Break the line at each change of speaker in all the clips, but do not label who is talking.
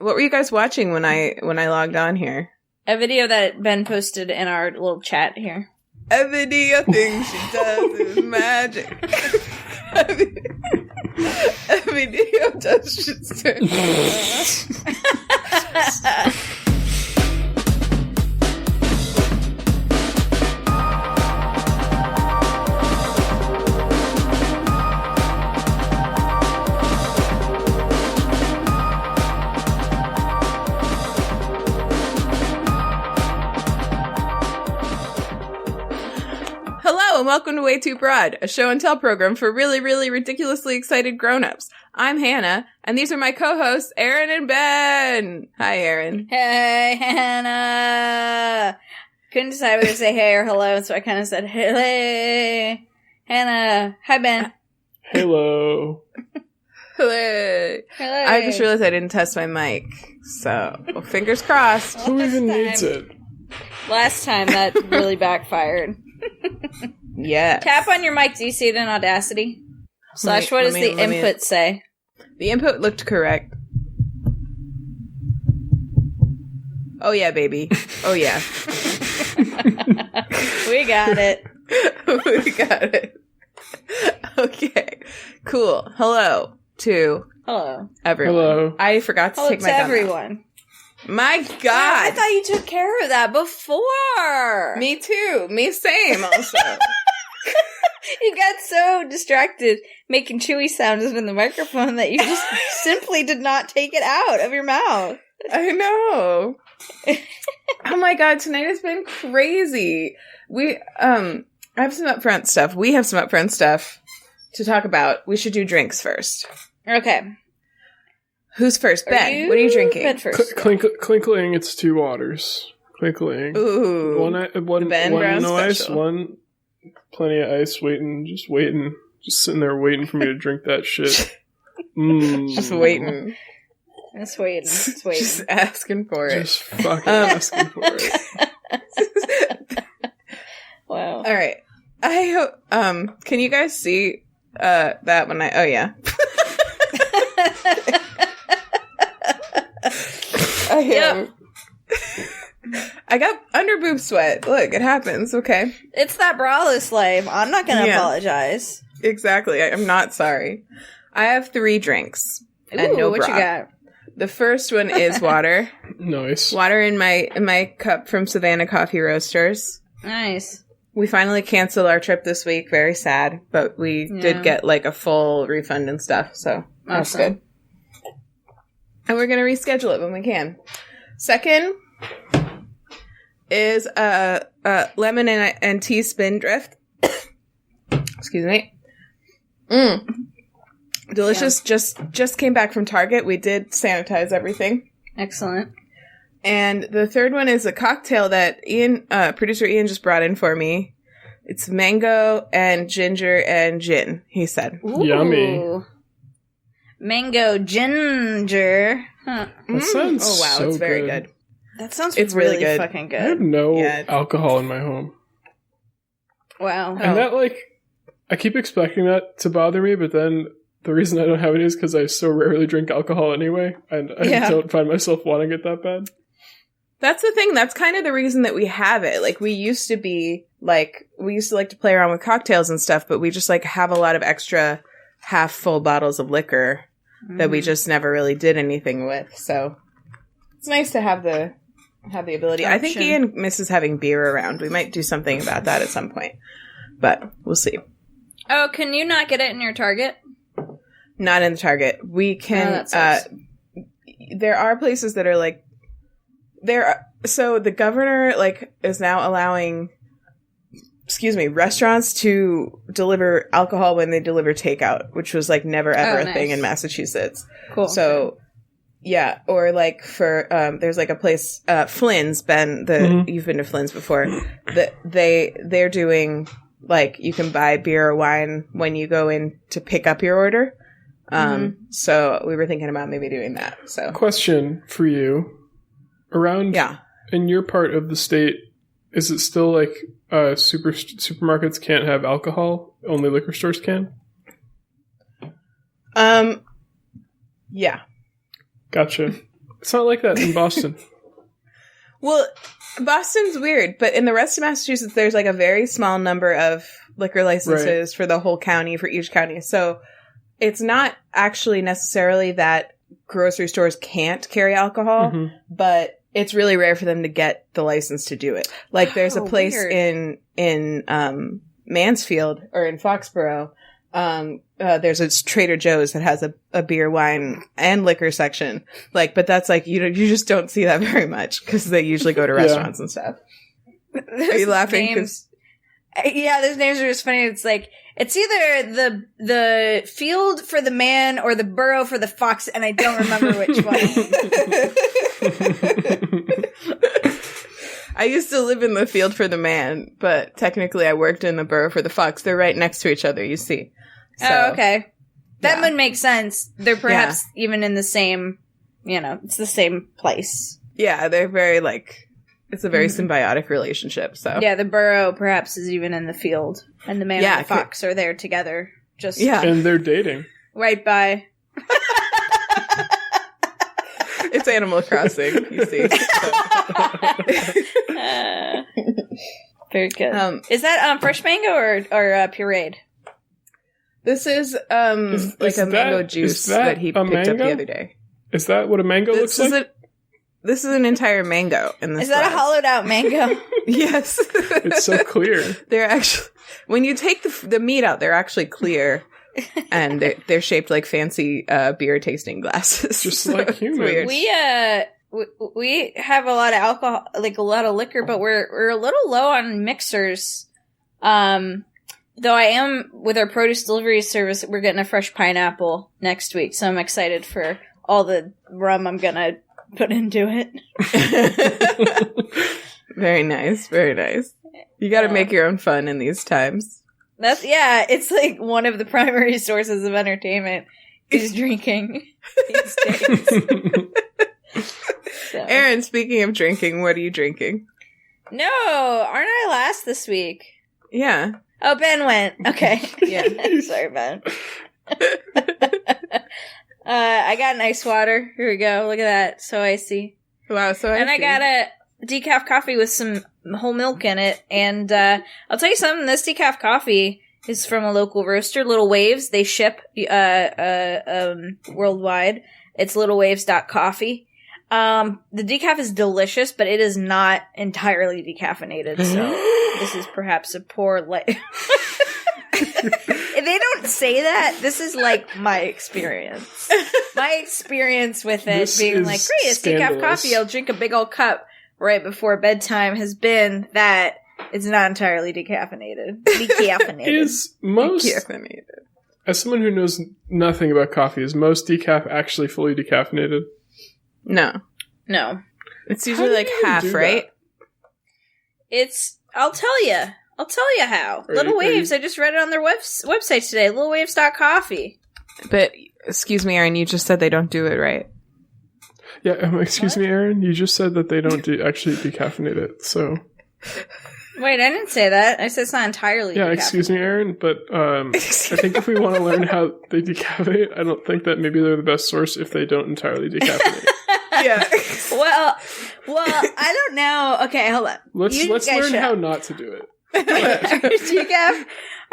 What were you guys watching when I logged on here?
A video that Ben posted in our little chat here.
A video thing she does is magic. A video does just turn. And welcome to WayTooBroad, a show and tell program for really, really ridiculously excited grown-ups. I'm Hannah, and these are my co-hosts, Erin and Ben. Hi, Erin.
Hey, Hannah. Couldn't decide whether to say hey or hello, so I kind of said hey, Hannah. Hi, Ben.
Hello.
Hello.
Hello.
I just realized I didn't test my mic, so fingers crossed.
Who even needs it?
Last time that really backfired.
Yeah.
Tap on your mic. Do you see it in Audacity? / what does the input say?
The input looked correct. Oh yeah, baby. Oh yeah.
We got it.
We got it. Okay. Cool. Hello to everyone.
Hello.
I forgot to take my gun out.
Everyone.
My God.
I thought you took care of that before.
Me too. Me same also.
You got so distracted making chewy sounds in the microphone that you just simply did not take it out of your mouth.
I know. Oh my God, tonight has been crazy. I have some upfront stuff. We have some upfront stuff to talk about. We should do drinks first.
Okay.
Who's first? Ben, what are you drinking?
Ben first.
Clinkling, it's two waters. Clinkling.
Ooh.
One
Ben
no
Brown
ice,
special.
one plenty of ice, waiting. Just sitting there waiting for me to drink that shit.
Just waiting.
It's waiting.
Just asking for it.
Just fucking asking for it.
Wow.
All right. I hope, can you guys see, that when oh yeah. I got under boob sweat. Look, it happens. Okay.
It's that braless slave. I'm not going to apologize.
Exactly. I'm not sorry. I have 3 drinks. And no
what
bra.
you got?
The first one is water.
Nice.
Water in my cup from Savannah Coffee Roasters.
Nice.
We finally canceled our trip this week. Very sad, but we did get like a full refund and stuff, so that's good. And we're gonna reschedule it when we can. Second is lemon and tea spindrift. Excuse me. Delicious.
Yeah.
Just came back from Target. We did sanitize everything.
Excellent.
And the third one is a cocktail that producer Ian just brought in for me. It's mango and ginger and gin, he said.
Ooh.
Yummy.
Mango ginger. Huh.
That sounds
oh wow,
so
it's very good.
That sounds
really good.
fucking good.
I have no alcohol in my home.
Wow.
And that, I keep expecting that to bother me, but then the reason I don't have it is because I so rarely drink alcohol anyway, and I don't find myself wanting it that bad.
That's the thing. That's kind of the reason that we have it. Like, we used to like to play around with cocktails and stuff, but we just, have a lot of extra half-full bottles of liquor that we just never really did anything with. So, it's nice to have the ability. I think Ian misses having beer around. We might do something about that at some point. But, we'll see.
Oh, can you not get it in your Target?
Not in the Target. We can, there are places that are, so the governor, is now allowing, restaurants to deliver alcohol when they deliver takeout, which was, never ever a thing in Massachusetts.
Cool.
So, yeah, or, for, there's, a place, Flynn's, Ben, you've been to Flynn's before, they're doing, you can buy beer or wine when you go in to pick up your order. So we were thinking about maybe doing that. So,
question for you. Around in your part of the state, is it still supermarkets can't have alcohol? Only liquor stores can?
Yeah.
Gotcha. It's not like that in Boston.
Well, Boston's weird, but in the rest of Massachusetts, there's like a very small number of liquor licenses for the whole county, for each county. So it's not actually necessarily that grocery stores can't carry alcohol, but it's really rare for them to get the license to do it. Like there's a place in Mansfield or in Foxborough. There's a Trader Joe's that has a beer, wine, and liquor section. Like, but that's like, you just don't see that very much because they usually go to restaurants and stuff. Are you laughing?
Yeah, those names are just funny. It's like, it's either the field for the man or the burrow for the fox, and I don't remember which one.
I used to live in the field for the man, but technically I worked in the burrow for the fox. They're right next to each other, you see. So,
oh, okay. That would make sense. They're perhaps even in the same, it's the same place.
Yeah, they're very, it's a very symbiotic relationship, so.
Yeah, the burrow perhaps is even in the field, and the man and the fox are there together.
And they're dating.
Right by.
It's Animal Crossing, you see.
Very good. Is that fresh mango or pureed?
This is a mango juice that he picked up the other day.
Is that what a mango looks like?
This is an entire mango in this.
Is that a hollowed out mango?
Yes.
It's so clear.
They're actually, when you take the meat out, they're actually clear. And they're shaped like fancy beer tasting glasses.
Just like humans.
We have a lot of alcohol, like a lot of liquor, but we're a little low on mixers. Though I am, with our produce delivery service, we're getting a fresh pineapple next week, so I'm excited for all the rum I'm gonna put into it.
Very nice, very nice. You gotta make your own fun in these times.
It's like one of the primary sources of entertainment is drinking these days. So.
Erin, speaking of drinking, what are you drinking?
No, aren't I last this week?
Yeah.
Oh, Ben went. Okay. Yeah. Sorry, Ben. I got an ice water. Here we go. Look at that. So icy.
Wow, so icy.
And I got a decaf coffee with some whole milk in it. And I'll tell you something. This decaf coffee is from a local roaster, Little Waves. They ship worldwide. It's littlewaves.coffee. The decaf is delicious, but it is not entirely decaffeinated, so this is perhaps a poor If they don't say that, this is like my experience. My experience with it being like, great, it's decaf coffee, I'll drink a big old cup right before bedtime has been that it's not entirely decaffeinated.
Decaffeinated.
As someone who knows nothing about coffee, is most decaf actually fully decaffeinated?
No. It's usually like half, right?
I'll tell you how. Little Waves, I just read it on their website today, littlewaves.coffee.
But, excuse me, Erin, you just said they don't do it right.
Yeah, excuse me, Erin, you just said that they don't actually decaffeinate it, so...
Wait, I didn't say that. I said it's not entirely decaffeinated.
Excuse me, Erin, but I think if we want to learn how they decaffeinate, I don't think that maybe they're the best source if they don't entirely decaffeinate.
Yeah.
Well, I don't know. Okay, hold on.
Let's learn how not to do it.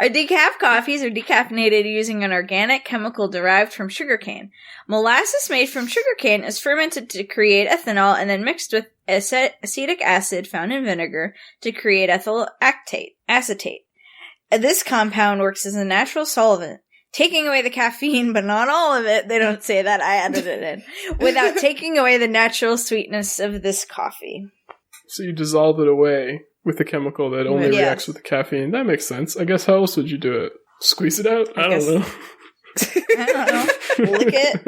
Our decaf coffees are decaffeinated using an organic chemical derived from sugarcane. Molasses made from sugarcane is fermented to create ethanol and then mixed with acetic acid found in vinegar to create ethyl acetate. This compound works as a natural solvent, taking away the caffeine, but not all of it. They don't say that. I added it in. Without taking away the natural sweetness of this coffee. So
you dissolve it away with the chemical that only reacts with the caffeine. That makes sense. I guess how else would you do it? Squeeze it out? I don't know.
Lick it.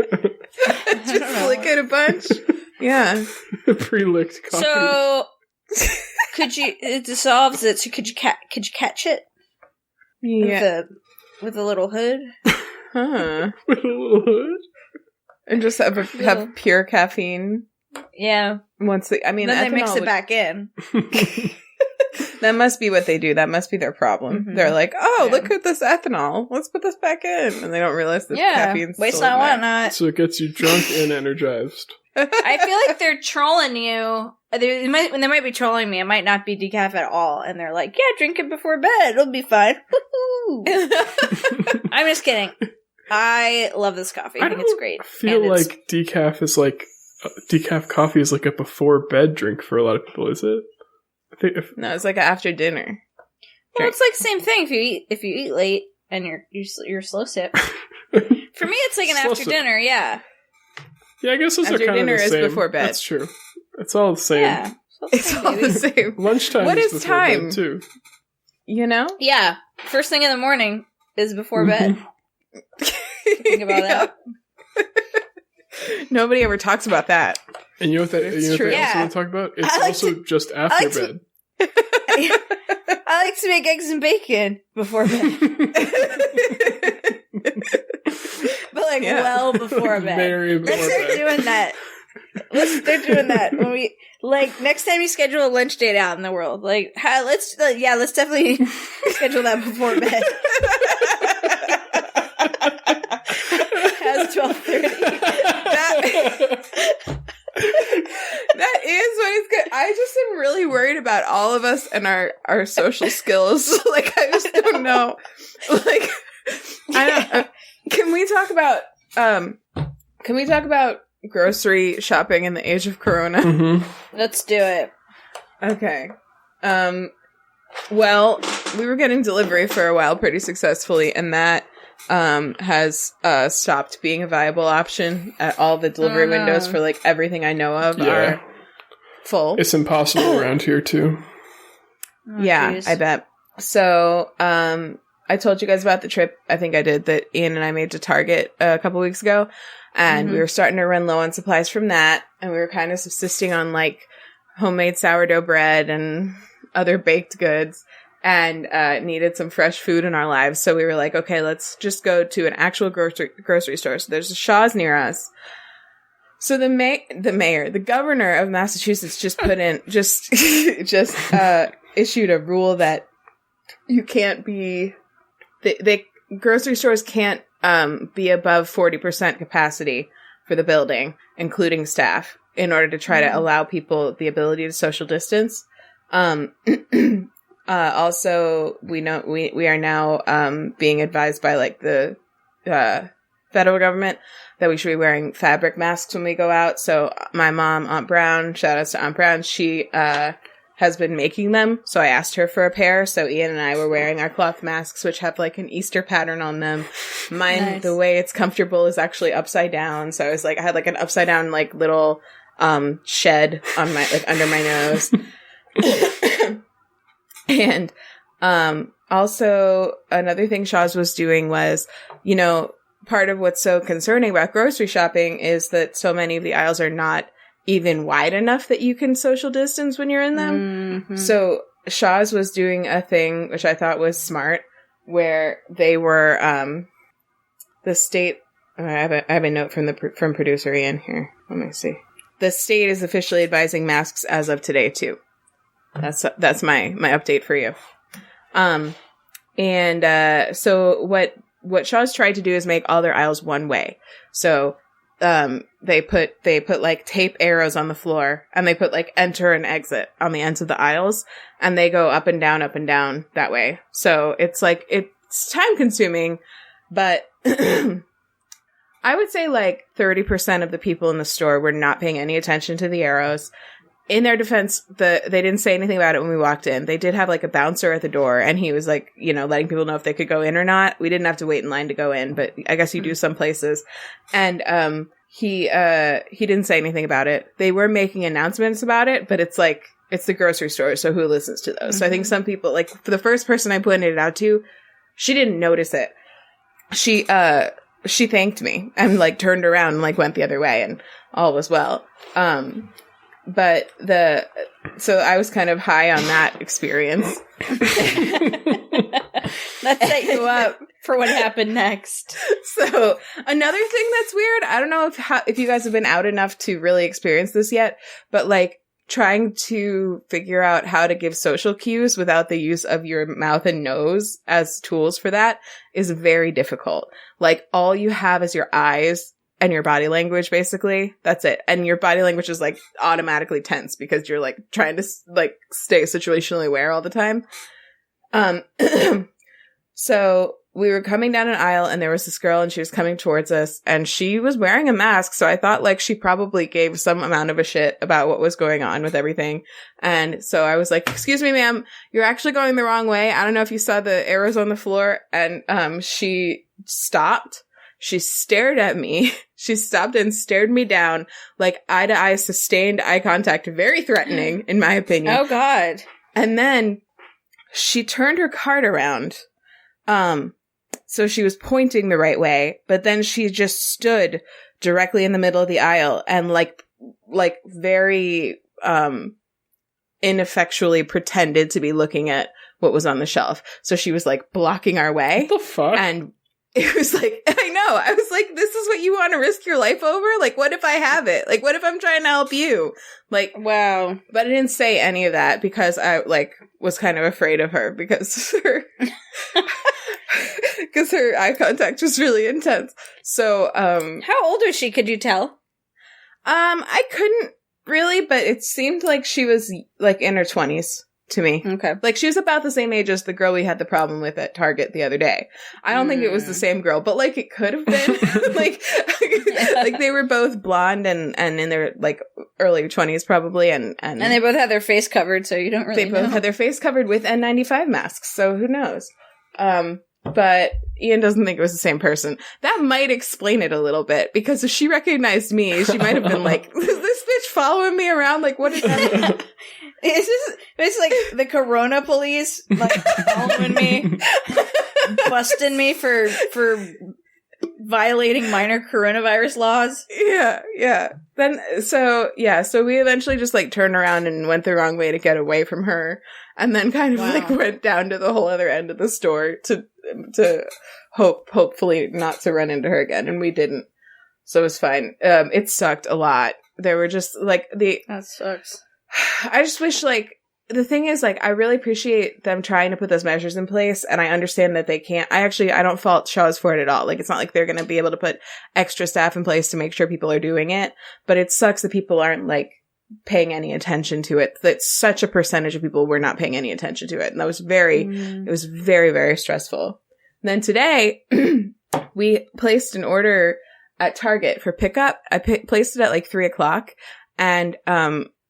Just lick it a bunch. Yeah.
Pre-licked coffee.
So, it dissolves it, so could you catch it?
Yeah.
With a little hood?
Huh.
With a little hood?
And just have pure caffeine?
Yeah.
Then they
mix it back in.
That must be what they do. That must be their problem. Mm-hmm. They're like, look at this ethanol. Let's put this back in. And they don't realize that caffeine's
waste
still
not, want not.
So it gets you drunk and energized.
I feel like they're trolling you. They might be trolling me. It might not be decaf at all. And they're like, yeah, drink it before bed. It'll be fine. I'm just kidding. I love this coffee. I think it's great.
I feel like decaf is like... decaf coffee is like a before bed drink for a lot of people, is it? I think
no, it's like an after dinner.
Well, it's like the same thing if you eat late and you're slow sip. For me, it's like an after dinner, yeah.
Yeah, I guess those
after
are kind
dinner
of the same.
is before bed.
That's true. It's all the same.
Yeah,
it's all the same.
Lunchtime
what is
before
time
bed too?
You know?
Yeah, first thing in the morning is before bed. Think about that.
Nobody ever talks about that.
And you know what that? You know what they also talk about? It's also just after bed.
I like to make eggs and bacon before bed. But like well before bed. Let's start doing that. Let's start doing that when we next time you schedule a lunch date out in the world. Let's definitely schedule that before bed. Has 12:30.
That is when it's good. I just am really worried about all of us and our social skills. I just don't know. Can we talk about grocery shopping in the age of Corona?
Mm-hmm.
Let's do it.
Okay. Well, we were getting delivery for a while pretty successfully, and that has stopped being a viable option. All the delivery windows for everything I know of are full.
It's impossible around here too.
Oh,
yeah,
geez.
I bet. So, I told you guys about the trip, I think I did, that Ian and I made to Target a couple weeks ago, and we were starting to run low on supplies from that, and we were kind of subsisting on homemade sourdough bread and other baked goods, and needed some fresh food in our lives. So we were like, okay, let's just go to an actual grocery store. So there's a Shaw's near us. So the governor of Massachusetts just issued a rule that you can't be, grocery stores can't be above 40% capacity for the building, including staff, in order to try to allow people the ability to social distance. Also, we are now being advised by the federal government that we should be wearing fabric masks when we go out. So my mom, Aunt Brown, shout outs to Aunt Brown, she has been making them. So I asked her for a pair. So Ian and I were wearing our cloth masks, which have an Easter pattern on them. Mine, nice. The way it's comfortable is actually upside down. So I was I had an upside down little shed on my under my nose. And also another thing Shaw's was doing was, part of what's so concerning about grocery shopping is that so many of the aisles are not even wide enough that you can social distance when you're in them. Mm-hmm. So Shaw's was doing a thing, which I thought was smart, where they were, the state, I have a note from producer Ian here. Let me see. The state is officially advising masks as of today too. That's my update for you. So what Shaw's tried to do is make all their aisles one way. So, they put tape arrows on the floor, and they put enter and exit on the ends of the aisles, and they go up and down that way. So it's time consuming, but I would say 30% of the people in the store were not paying any attention to the arrows. In their defense, they didn't say anything about it when we walked in. They did have a bouncer at the door, and he was letting people know if they could go in or not. We didn't have to wait in line to go in, but I guess you do some places. And he didn't say anything about it. They were making announcements about it, but it's the grocery store, so who listens to those? Mm-hmm. So I think some people, for the first person I pointed it out to, she didn't notice it. She thanked me and turned around and went the other way, and all was well. But so I was kind of high on that experience.
That set you up for what happened next.
So another thing that's weird, I don't know if you guys have been out enough to really experience this yet, but trying to figure out how to give social cues without the use of your mouth and nose as tools for that is very difficult. All you have is your eyes and your body language, basically. That's it. And your body language is like automatically tense because you're like trying to like stay situationally aware all the time. So we were coming down an aisle and there was this girl and she was coming towards us and she was wearing a mask. So I thought like she probably gave some amount of a shit about what was going on with everything. And so I was like, excuse me, ma'am, you're actually going the wrong way. I don't know if you saw the arrows on the floor. And she stopped. She stared at me. She stopped and stared me down, like eye to eye, sustained eye contact, very threatening, in my opinion.
Oh, God.
And then she turned her cart around. So she was pointing the right way, but then she just stood directly in the middle of the aisle and like very, ineffectually pretended to be looking at what was on the shelf. So she was like blocking our way.
What the fuck?
And it was like, I know. I was like, this is what you want to risk your life over? Like, what if I have it? Like, what if I'm trying to help you? Like,
wow.
But I didn't say any of that because I, like, was kind of afraid of her because her eye contact was really intense. So,
how old was she? Could you tell?
I couldn't really, but it seemed like she was, like, in her 20s. To me.
Okay.
Like, she was about the same age as the girl we had the problem with at Target the other day. I don't think it was the same girl, but, like, it could have been. like, they were both blonde and in their, like, early 20s probably, and
they both had their face covered, so you don't really know.
They both had their face covered with N95 masks, so who knows? But Ian doesn't think it was the same person. That might explain it a little bit, because if she recognized me, she might have been like, is this bitch following me around? Like, what is that?
It's like the Corona police, like, following me, busting me for violating minor coronavirus laws.
Yeah. So we eventually just, like, turned around and went the wrong way to get away from her, and then kind of, like, went down to the whole other end of the store to hopefully not to run into her again, and we didn't. So it was fine. It sucked a lot. There were just, like,
That sucks.
I just wish, like, the thing is, like, I really appreciate them trying to put those measures in place, and I understand that they can't. I don't fault Shaw's for it at all. Like, it's not like they're going to be able to put extra staff in place to make sure people are doing it, but it sucks that people aren't, like, paying any attention to it. That such a percentage of people were not paying any attention to it, and that was it was very, very stressful. And then today, we placed an order at Target for pickup. I placed it at, like, 3:00, and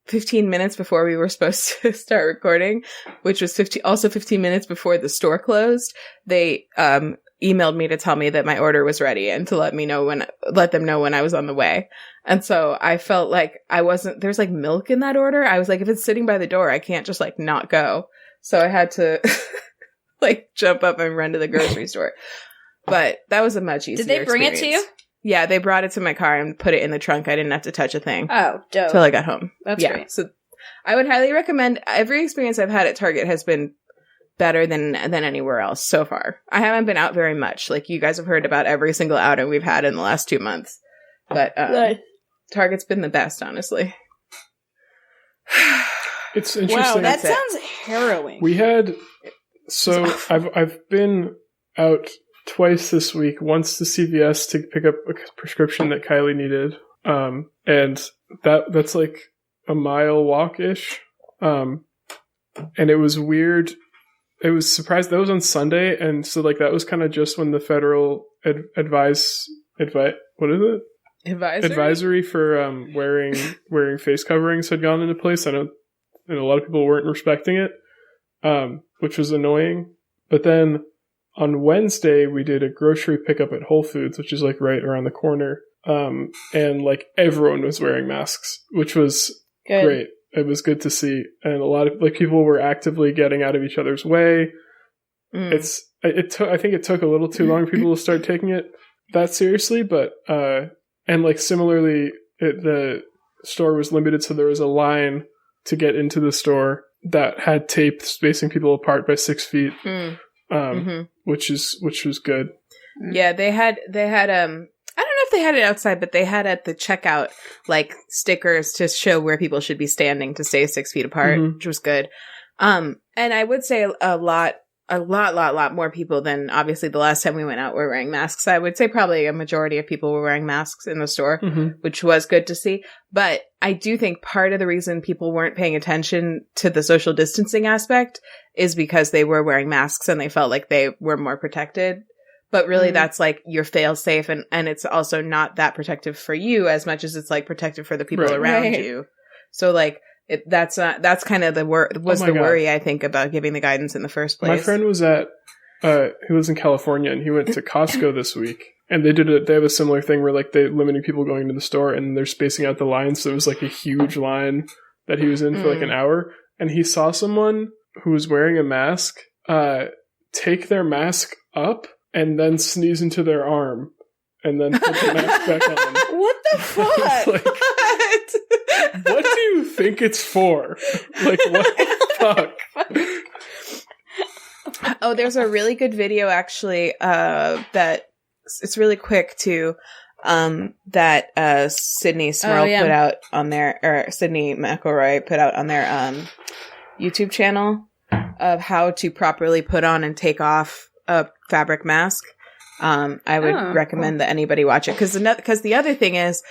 15 minutes before we were supposed to start recording, which was 15 minutes before the store closed, they emailed me to tell me that my order was ready and to let them know when I was on the way. And so I felt like there's, like, milk in that order. I was like, if it's sitting by the door, I can't just, like, not go. So I had to like jump up and run to the grocery store. But that was a much easier
experience. Did they bring it to you?
Yeah, they brought it to my car and put it in the trunk. I didn't have to touch a thing.
Oh, dope.
Until I got home.
That's great.
So I would highly recommend. Every experience I've had at Target has been better than anywhere else so far. I haven't been out very much. Like, you guys have heard about every single outing we've had in the last 2 months. But Target's been the best, honestly.
It's interesting.
Wow, that sounds harrowing.
We had... So, I've been out twice this week, once to CVS to pick up a prescription that Kylie needed. And that's like a mile walk-ish. And it was weird. It was surprised. That was on Sunday. And so, like, that was kind of just when the federal advisory for wearing face coverings had gone into place. And a lot of people weren't respecting it, which was annoying. But then on Wednesday, we did a grocery pickup at Whole Foods, which is, like, right around the corner. And, like, everyone was wearing masks, which was great. It was good to see. And a lot of, like, people were actively getting out of each other's way. I think it took a little too long for people to start taking it that seriously, but, and, like, similarly, the store was limited, so there was a line to get into the store that had tape spacing people apart by 6 feet. Which was good.
Yeah, they had I don't know if they had it outside, but they had at the checkout, like, stickers to show where people should be standing to stay 6 feet apart, which was good. And I would say a lot a lot more people than obviously the last time we went out were wearing masks. I would say probably a majority of people were wearing masks in the store, which was good to see. But I do think part of the reason people weren't paying attention to the social distancing aspect is because they were wearing masks and they felt like they were more protected. But really that's like your fail safe, and it's also not that protective for you as much as it's like protective for the people around you. So like that's kind of the worry I think about giving the guidance in the first place.
My friend was at he lives in California, and he went to Costco this week, and they have a similar thing where like they limited people going to the store and they're spacing out the lines. So it was like a huge line that he was in for like an hour, and he saw someone who was wearing a mask take their mask up and then sneeze into their arm and then put the mask back on.
What the fuck?
Like, what do you think it's for? Like, what the
fuck? Oh, there's a really good video actually that it's really quick too, that Sydney Smurl put out on their, or Sydney McElroy put out on their YouTube channel of how to properly put on and take off a fabric mask. I would recommend that anybody watch it, because the other thing is,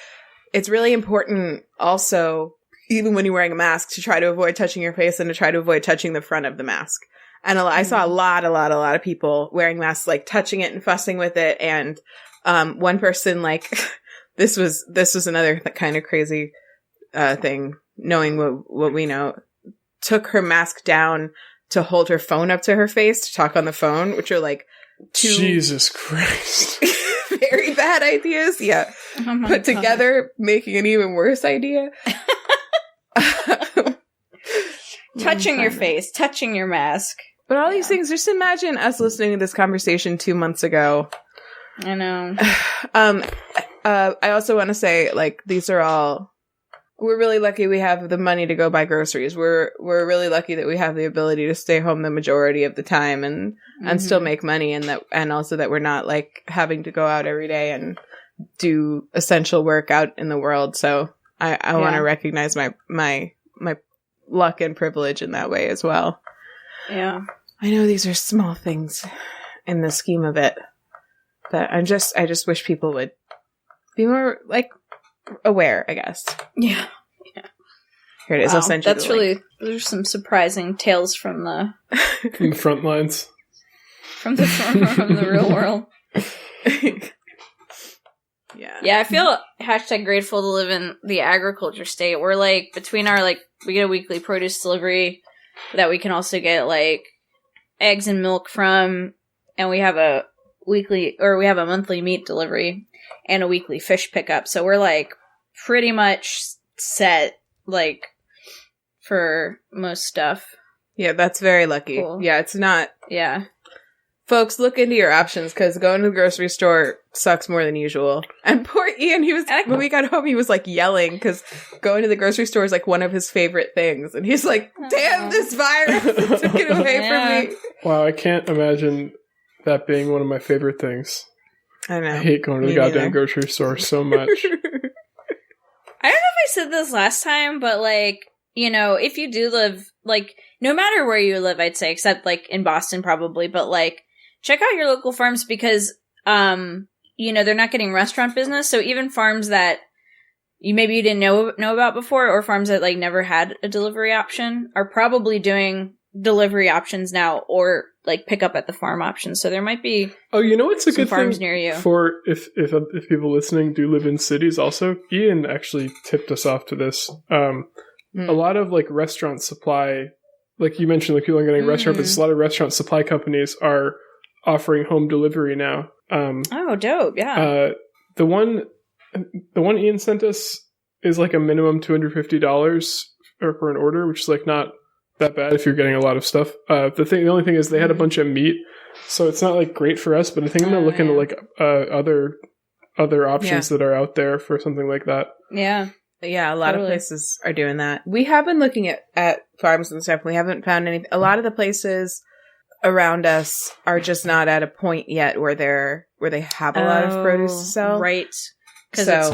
it's really important also, even when you're wearing a mask, to try to avoid touching your face and to try to avoid touching the front of the mask. And I saw a lot of people wearing masks, like touching it and fussing with it. And one person, like this was another kind of crazy thing, knowing what we know, took her mask down to hold her phone up to her face to talk on the phone, which are like two
Jesus Christ.
Very bad ideas. Yeah.
Oh
put together, making an even worse idea.
Touching your face, touching your mask.
But all these things, just imagine us listening to this conversation 2 months ago.
I know.
I also want to say, like, these are all, we're really lucky we have the money to go buy groceries. We're really lucky that we have the ability to stay home the majority of the time and still make money, and also that we're not like having to go out every day and do essential work out in the world. So I want to recognize my luck and privilege in that way as well.
Yeah.
I know these are small things in the scheme of it, but I just wish people would be more like aware, I guess.
Yeah.
Here it is. I'll send you
the link. There's some surprising tales from the
from the front lines.
From the real world. Yeah, I feel #grateful to live in the agriculture state. We're like, between our like, we get a weekly produce delivery that we can also get like eggs and milk from, and we have a monthly meat delivery and a weekly fish pickup. So we're like pretty much set like for most stuff.
Yeah, that's very lucky. Cool. Yeah, it's not. Yeah. Folks, look into your options, because going to the grocery store sucks more than usual. And poor Ian, when we got home, he was like yelling, because going to the grocery store is like one of his favorite things. And he's like, damn, this virus took it away from me.
Wow, I can't imagine that being one of my favorite things.
I know.
I hate going to the goddamn grocery store so much.
I don't know if I said this last time, but like, you know, if you do live, like, no matter where you live, I'd say, except like in Boston probably, but like, check out your local farms, because, you know, they're not getting restaurant business. So even farms that you didn't know about before, or farms that like never had a delivery option, are probably doing delivery options now, or like pick up at the farm options. So there might be
you know what's a good
farms
thing
near you
for if people listening do live in cities. Also, Ian actually tipped us off to this. A lot of like restaurant supply, like you mentioned, like people are getting restaurant business. A lot of restaurant supply companies are offering home delivery now.
Oh, dope! Yeah.
The one Ian sent us is like a minimum $250 for an order, which is like not that bad if you're getting a lot of stuff. The only thing is they had a bunch of meat, so it's not like great for us. But I think I'm gonna look into like other options that are out there for something like that.
Yeah.
Yeah, a lot of places are doing that. We have been looking at farms and stuff. We haven't found anything. A lot of the places around us are just not at a point yet where they have a lot of produce to sell.
Right. Because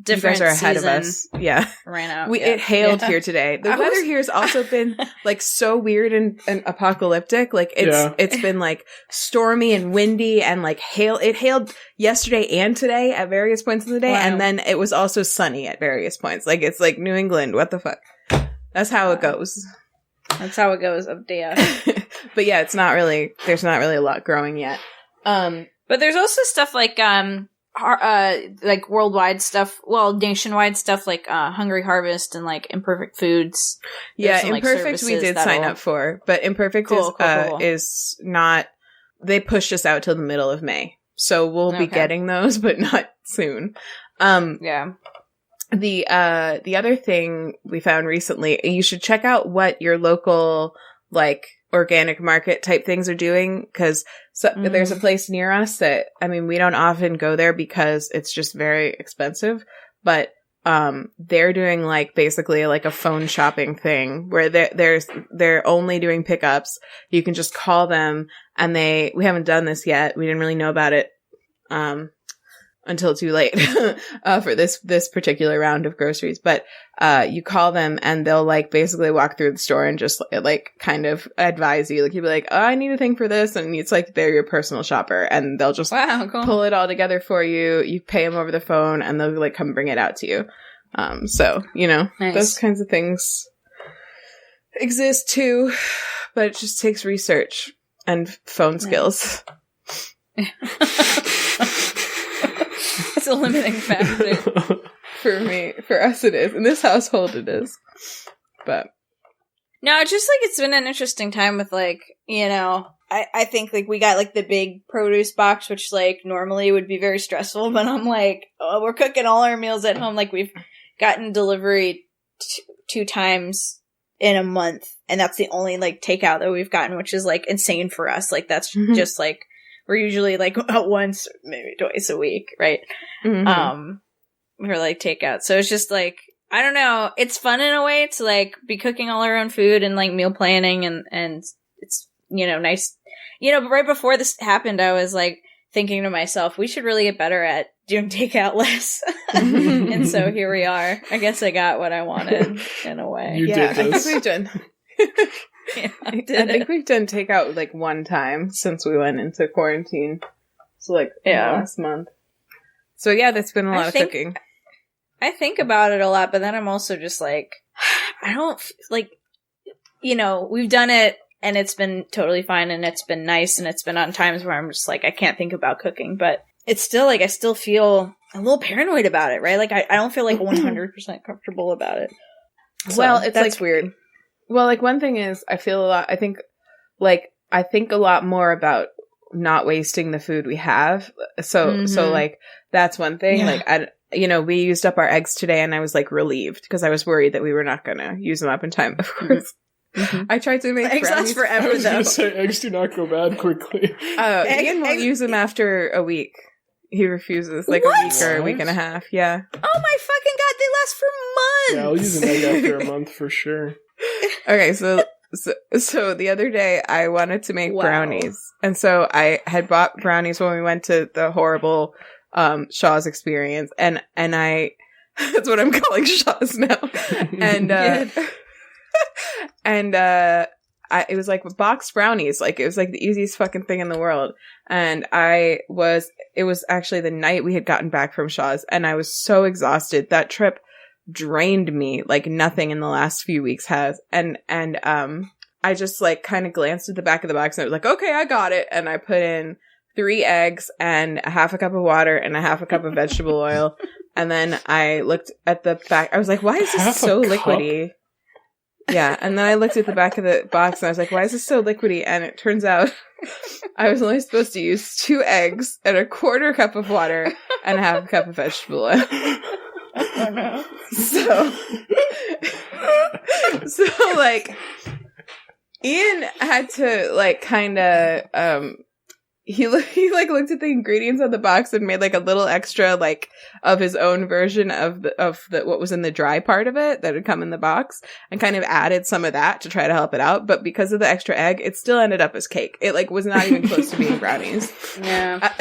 different
you guys are ahead
season
of us. Yeah.
ran out.
It hailed here today. The weather here has also been like so weird and apocalyptic. Like it's been like stormy and windy and like hail. It hailed yesterday and today at various points in the day. Wow. And then it was also sunny at various points. Like it's like New England. What the fuck? That's how it goes.
That's how it goes up there.
But yeah, there's not really a lot growing yet.
But there's also stuff like worldwide stuff, nationwide stuff like Hungry Harvest and like Imperfect Foods.
Yeah,
some,
Imperfect we did sign up for, but Imperfect is not. They pushed us out till the middle of May, so we'll be getting those, but not soon.
Yeah.
The other thing we found recently, you should check out what your local like organic market type things are doing, because there's a place near us that, I mean, we don't often go there because it's just very expensive, but they're doing like basically like a phone shopping thing where they're only doing pickups. You can just call them, and we haven't done this yet. We didn't really know about it until too late for this particular round of groceries. But you call them and they'll like basically walk through the store and just like kind of advise you. Like you'll be like, oh, I need a thing for this, and it's like they're your personal shopper, and they'll just pull it all together for you. You pay them over the phone, and they'll like come bring it out to you. So nice. Those kinds of things exist too, but it just takes research and phone skills.
It's a limiting factor.
For us it is. In this household it is. But
no, it's just like it's been an interesting time with like, I think like we got like the big produce box, which like normally would be very stressful, but I'm like, oh, we're cooking all our meals at home. Like we've gotten delivery 2 times in a month, and that's the only like takeout that we've gotten, which is like insane for us. Like that's just like, we're usually like once, maybe twice a week, right? Mm-hmm. For like takeout. So it's just like, I don't know. It's fun in a way to like be cooking all our own food and like meal planning, and it's, nice. But right before this happened, I was like thinking to myself, we should really get better at doing takeout less. And so here we are. I guess I got what I wanted in a way.
You did this.
I think we've done. Yeah, I think we've done takeout like one time since we went into quarantine. So like last month. So yeah, that's been a lot of cooking.
I think about it a lot, but then I'm also just like, I don't like, we've done it and it's been totally fine and it's been nice, and it's been on times where I'm just like, I can't think about cooking, but it's still like, I still feel a little paranoid about it, right? Like I don't feel like 100% comfortable about it. So,
well, it's
that's
like
weird.
Well, like one thing is I think a lot more about not wasting the food we have. So like that's one thing. Yeah. Like we used up our eggs today, and I was like relieved because I was worried that we were not going to use them up in time. Of course. I tried to make
eggs last forever.
I was going to say eggs do not go bad quickly.
Ian won't use them after a week. He refuses, like a week or a week and a half. Yeah.
Oh my fucking god, they last for months.
Yeah, I'll use an egg after a month for sure.
Okay, so the other day I wanted to make brownies, and so I had bought brownies when we went to the horrible Shaw's experience, and I that's what I'm calling Shaw's now, and it was like boxed brownies, like it was like the easiest fucking thing in the world, and it was actually the night we had gotten back from Shaw's, and I was so exhausted. That trip drained me like nothing in the last few weeks has, and I just like kind of glanced at the back of the box and I was like, okay, I got it, and I put in 3 eggs and a half a cup of water and a half a cup of vegetable oil, and then I looked at the back. I was like, why is this so liquidy? Yeah, and then I looked at the back of the box and I was like, why is this so liquidy? And it turns out I was only supposed to use 2 eggs and a quarter cup of water and a half a cup of vegetable oil.
Oh no.
So like Ian had to like kind of he like looked at the ingredients on the box and made like a little extra like of his own version of the what was in the dry part of it that had come in the box, and kind of added some of that to try to help it out. But because of the extra egg, it still ended up as cake. It like was not even close to being brownies.
Yeah.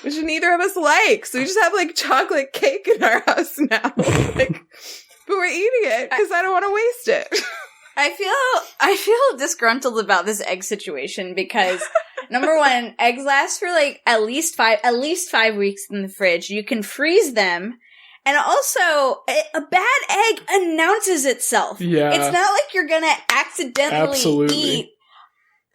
which neither of us like. So we just have like chocolate cake in our house now. Like, but we're eating it because I don't want to waste it.
I feel disgruntled about this egg situation because number one, eggs last for like at least 5 weeks in the fridge. You can freeze them. And also, a bad egg announces itself. Yeah. It's not like you're gonna accidentally eat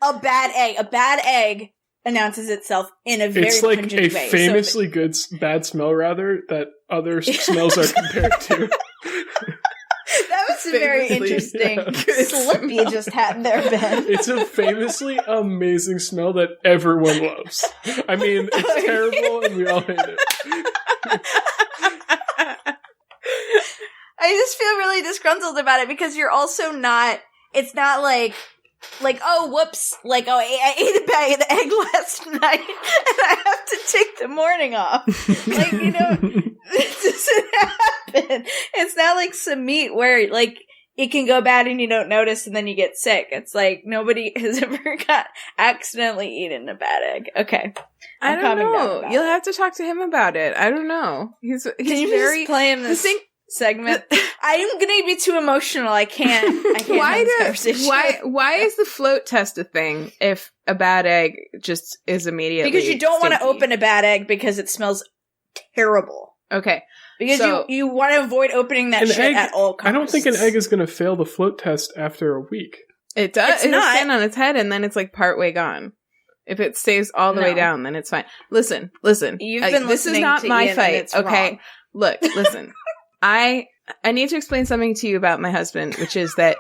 a bad egg. A bad egg announces itself in a very pungent way.
It's like a famously good bad smell, rather, that other smells are compared to.
That was a very interesting slip you just had there, Ben.
It's a famously amazing smell that everyone loves. I mean, it's terrible and we all hate it.
I just feel really disgruntled about it because you're also not, it's not like, oh, whoops, like, oh, I ate a bag of egg last night and I have to take the morning off. Like, you know, it doesn't happen. It's not like some meat where, like, it can go bad and you don't notice and then you get sick. It's like nobody has ever accidentally eaten a bad egg. Okay.
I don't know. You'll have to talk to him about it. I don't know. He's
Can you
very
just play him this segment? I'm gonna be too emotional. I can't have this conversation.
Why is the float test a thing if a bad egg just is immediately
because you don't want to
stinky?
open a bad egg because it smells terrible.
Okay.
Because you want to avoid opening that shit at all costs.
I don't think an egg is going to fail the float test after a week.
It does. It'll stand on its head and then it's like part way gone. If it stays all the way down, then it's fine. Listen.
You've been
this is not my fight, okay?
Wrong.
Look, listen. I need to explain something to you about my husband, which is that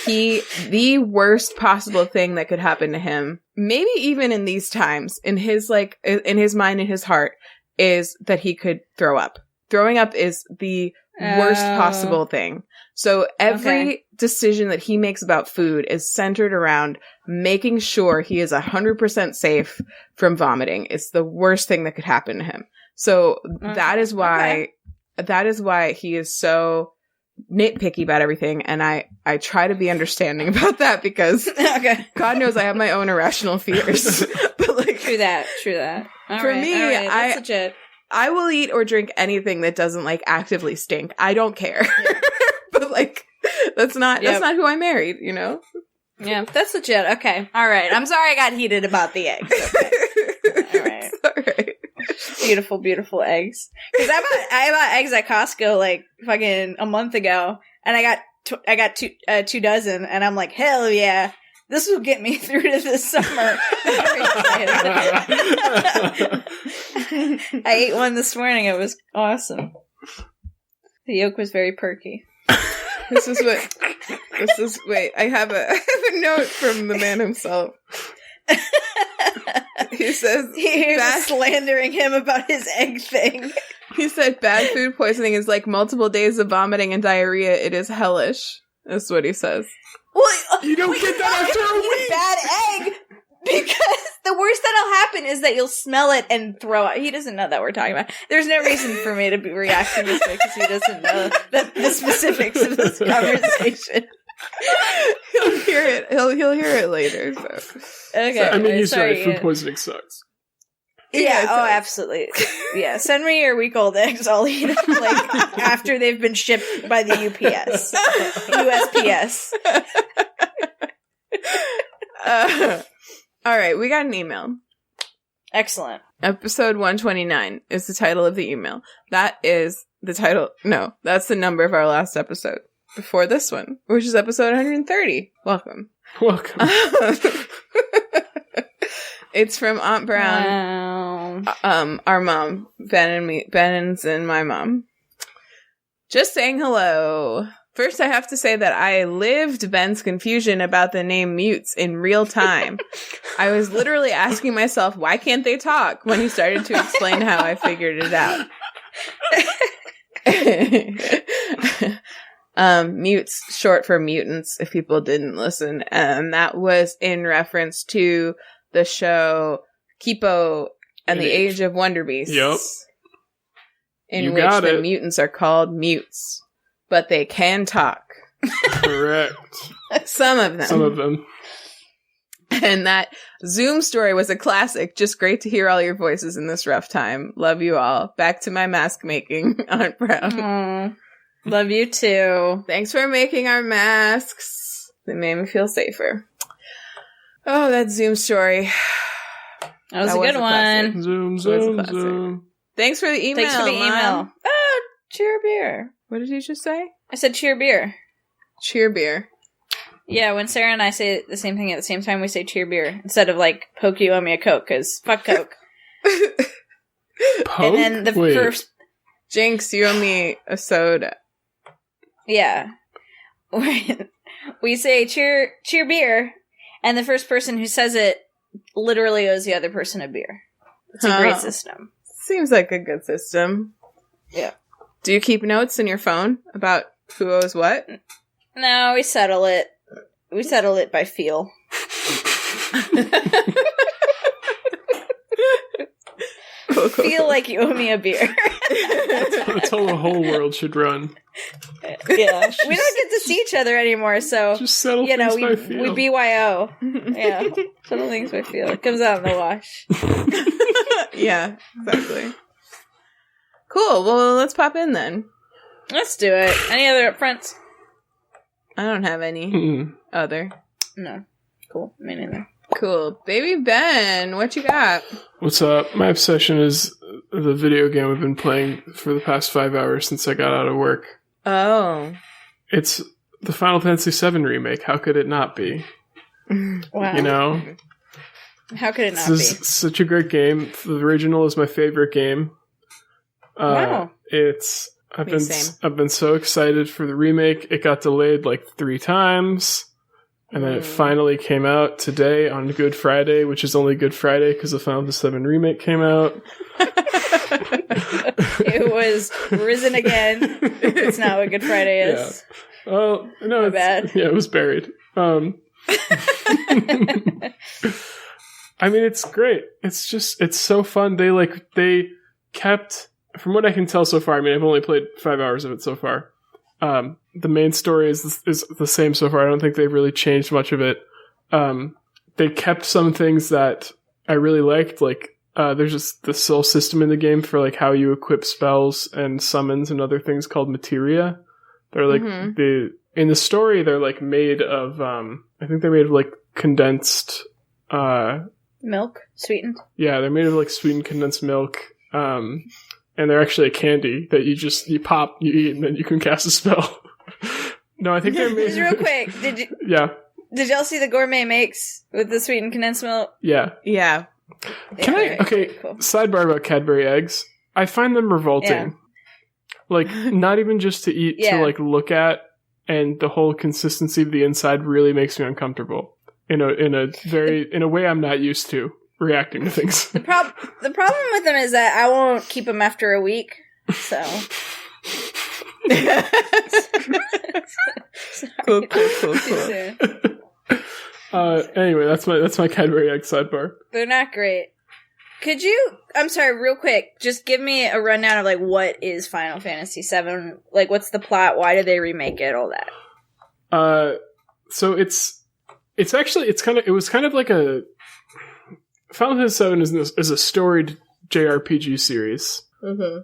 the worst possible thing that could happen to him, maybe even in these times, in his mind, in his heart, is that he could throw up. Throwing up is the worst possible thing. So every decision that he makes about food is centered around making sure he is 100% safe from vomiting. It's the worst thing that could happen to him. So that is why he is so nitpicky about everything. And I try to be understanding about that because God knows I have my own irrational fears. But like,
True that.
For me,
that's legit.
I will eat or drink anything that doesn't like actively stink. I don't care. Yeah. But like that's not who I married, you know?
Yeah, that's legit. Okay. All right. I'm sorry I got heated about the eggs. Okay. All right.
All right.
Beautiful, beautiful eggs. Because I bought eggs at Costco like fucking a month ago, and I got 2 dozen, and I'm like, hell yeah. This will get me through to this summer. I ate one this morning. It was awesome. The yolk was very perky.
Wait, I have a note from the man himself. He says,
slandering him about his egg thing.
He said, bad food poisoning is like multiple days of vomiting and diarrhea. It is hellish. That's what he says.
Well,
you don't get that after a week.
A bad egg, because the worst that'll happen is that you'll smell it and throw up. He doesn't know that we're talking about. There's no reason for me to be reacting this way because he doesn't know the specifics of this conversation.
He'll hear it. He'll hear it later. So.
Okay.
I mean, he's right. Food poisoning sucks.
Yeah, absolutely. Yeah, send me your week-old eggs. I'll eat them, like, after they've been shipped by the UPS. USPS.
All right, we got an email.
Excellent.
Episode 129 is the title of the email. That is the title. No, that's the number of our last episode. Before this one, which is episode 130. Welcome. It's from Aunt Brown. Wow. Our mom, Ben's and my mom. Just saying hello. First, I have to say that I lived Ben's confusion about the name Mutes in real time. I was literally asking myself, why can't they talk? When he started to explain how I figured it out. Mutes, short for mutants, if people didn't listen. And that was in reference to the show Kipo and the Age of Wonder Beasts.
Yep.
In which the mutants are called mutes. But they can talk.
Correct.
Some of them. And that Zoom story was a classic. Just great to hear all your voices in this rough time. Love you all. Back to my mask making, Aunt Brown.
Aww. Love you too.
Thanks for making our masks. They made me feel safer. Oh, that Zoom story.
That was a good one.
Zoom.
Thanks for the email.
Thanks for the email. Oh, cheer beer.
What did you just say?
I said cheer beer.
Cheer beer.
Yeah, when Sarah and I say the same thing at the same time, we say cheer beer instead of like poke you owe me a Coke, because fuck Coke.
Poke?
And then the first...
Jinx, you owe me a soda.
Yeah. We say cheer beer, and the first person who says it literally owes the other person a beer. It's a great system.
Seems like a good system.
Yeah.
Do you keep notes in your phone about who owes what?
No, we settle it. We settle it by feel.
Cool.
Feel like you owe me a beer.
That's how the whole world should run.
Yeah. We don't get to see each other anymore, so
just settle things by feel.
We BYO. Yeah. Settle things by feel. It comes out in the wash.
Yeah, exactly. Cool. Well, let's pop in then.
Let's do it. Any other upfronts?
I don't have any other.
No. Cool. Me neither.
Cool. Baby Ben, what you got?
What's up? My obsession is the video game I've been playing for the past 5 hours since I got out of work.
Oh.
It's the Final Fantasy VII Remake. How could it not be?
Wow.
You know?
How could it not
This is such a great game. The original is my favorite game.
Wow.
I've been so excited for the remake. It got delayed like 3 times. And then it finally came out today on Good Friday, which is only Good Friday because the Final Fantasy VII Remake came out.
It was risen again. It's not what Good Friday is.
Yeah. Oh, no.
My bad.
Yeah, it was buried. I mean, it's great. It's so fun. They kept, from what I can tell so far, I mean, I've only played 5 hours of it so far. The main story is the same so far. I don't think they've really changed much of it. They kept some things that I really liked, like there's just the soul system in the game for like how you equip spells and summons and other things called materia. They're like in the story they're like made of I think they're made of like condensed
milk, sweetened.
Yeah, they're made of like sweetened condensed milk. And they're actually a candy that you pop, you eat, and then you can cast a spell. No, I think they're made.
Just real quick, did y'all see the gourmet makes with the sweetened condensed milk?
Yeah.
Yeah.
Cool. Sidebar about Cadbury eggs. I find them revolting.
Yeah.
Like, not even just to eat, to like look at, and the whole consistency of the inside really makes me uncomfortable. In a way I'm not used to reacting to things.
The problem with them is that I won't keep them after a week. So
Cool.
Anyway, that's my Cadbury egg sidebar.
They're not great. Could you, I'm sorry, real quick, just give me a rundown of like what is Final Fantasy VII? Like, what's the plot? Why did they remake it? All that.
So it was kind of like a Final Fantasy VII is a storied JRPG series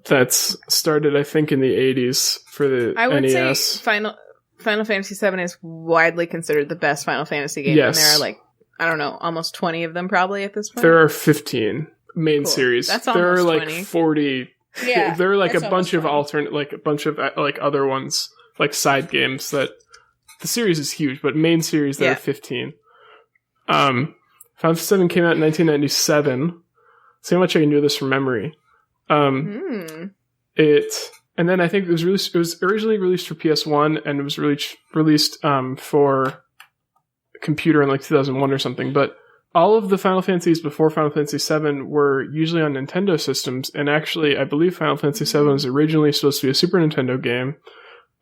that's started, I think, in the 80s for the NES.
I would say Final Fantasy VII is widely considered the best Final Fantasy game.
Yes.
And there are like, I don't know, almost 20 of them probably at this point.
There are 15 main series.
That's
there are
almost
like
20.
40.
Yeah,
there are like a
that's
bunch of
20.
alternate, like a bunch of like other ones, like side games that the series is huge, but main series there are 15. Final Fantasy VII came out in 1997. See how much I can do this from memory. And then I think it was originally released for PS1 and it was released for computer in like 2001 or something. But all of the Final Fantasies before Final Fantasy VII were usually on Nintendo systems. And actually, I believe Final Fantasy VII was originally supposed to be a Super Nintendo game,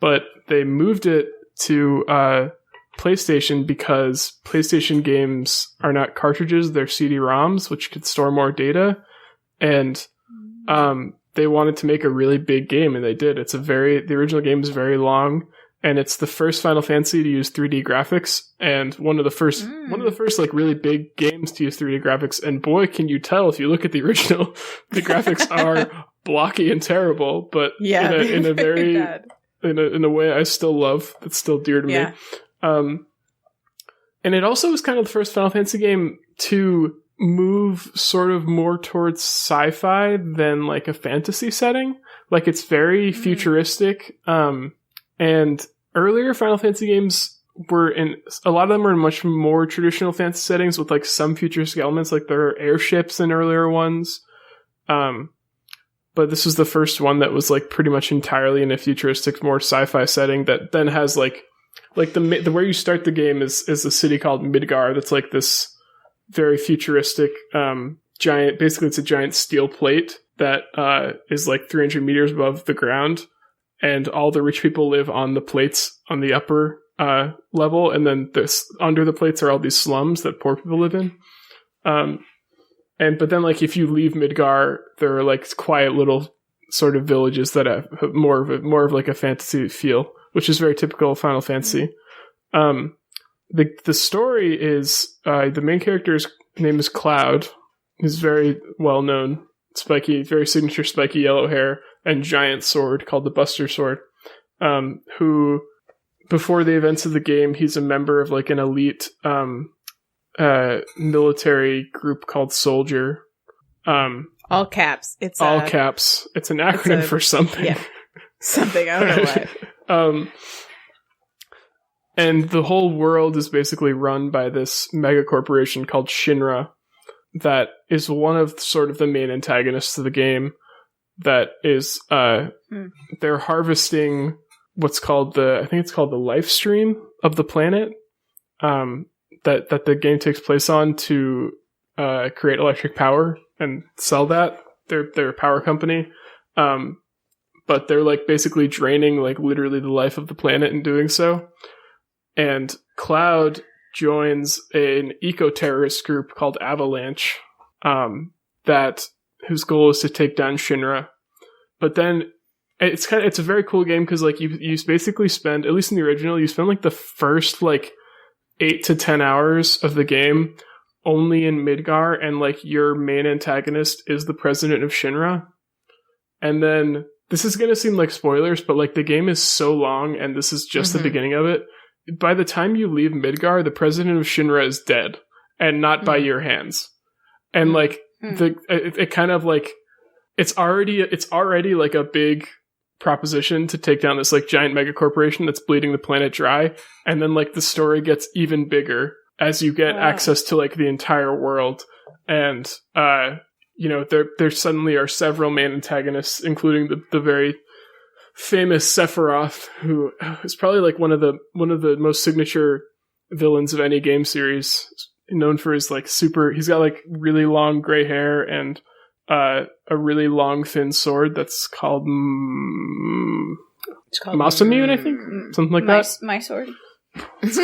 but they moved it to PlayStation because PlayStation games are not cartridges, they're CD-ROMs, which could store more data. And they wanted to make a really big game, and they did. The original game is very long, and it's the first Final Fantasy to use 3D graphics, and one of the first like really big games to use 3D graphics. And boy, can you tell if you look at the original, the graphics are blocky and terrible, but in a very in a way I still love. It's still dear to me. And it also was kind of the first Final Fantasy game to move sort of more towards sci-fi than like a fantasy setting. Like it's very futuristic. And earlier Final Fantasy games a lot of them were in much more traditional fantasy settings with like some futuristic elements, like there are airships in earlier ones. But this was the first one that was like pretty much entirely in a futuristic, more sci-fi setting that then has like the where you start the game is a city called Midgar that's like this very futuristic giant, basically it's a giant steel plate that is like 300 meters above the ground, and all the rich people live on the plates on the upper level, and then under the plates are all these slums that poor people live in. But then like if you leave Midgar, there are like quiet little sort of villages that have more of like a fantasy feel, which is very typical of Final Fantasy. The story is the main character's name is Cloud. He's very well known, very signature spiky yellow hair and giant sword called the Buster Sword. Who before the events of the game, he's a member of like an elite military group called Soldier.
All caps. It's
all caps. It's an acronym for something.
Yeah. Something. I don't know what.
And the whole world is basically run by this mega corporation called Shinra that is one of sort of the main antagonists of the game. That is, they're harvesting what's called I think it's called the life stream of the planet, that the game takes place on to create electric power and sell that. They're a power company. But they're like basically draining like literally the life of the planet in doing so. And Cloud joins an eco-terrorist group called Avalanche, whose goal is to take down Shinra. But then it's a very cool game because like you basically spend, at least in the original, you spend like the first like 8 to 10 hours of the game only in Midgar, and like your main antagonist is the president of Shinra. And then this is going to seem like spoilers, but like the game is so long and this is just the beginning of it. By the time you leave Midgar, the president of Shinra is dead, and not by your hands. And like it kind of like it's already like a big proposition to take down this like giant mega corporation that's bleeding the planet dry, and then like the story gets even bigger as you get access to like the entire world. And there suddenly are several main antagonists, including the very famous Sephiroth, who is probably like one of the most signature villains of any game series, known for his like he's got like really long gray hair and a really long thin sword that's called Masamune, I think, something like that.
My sword.
It's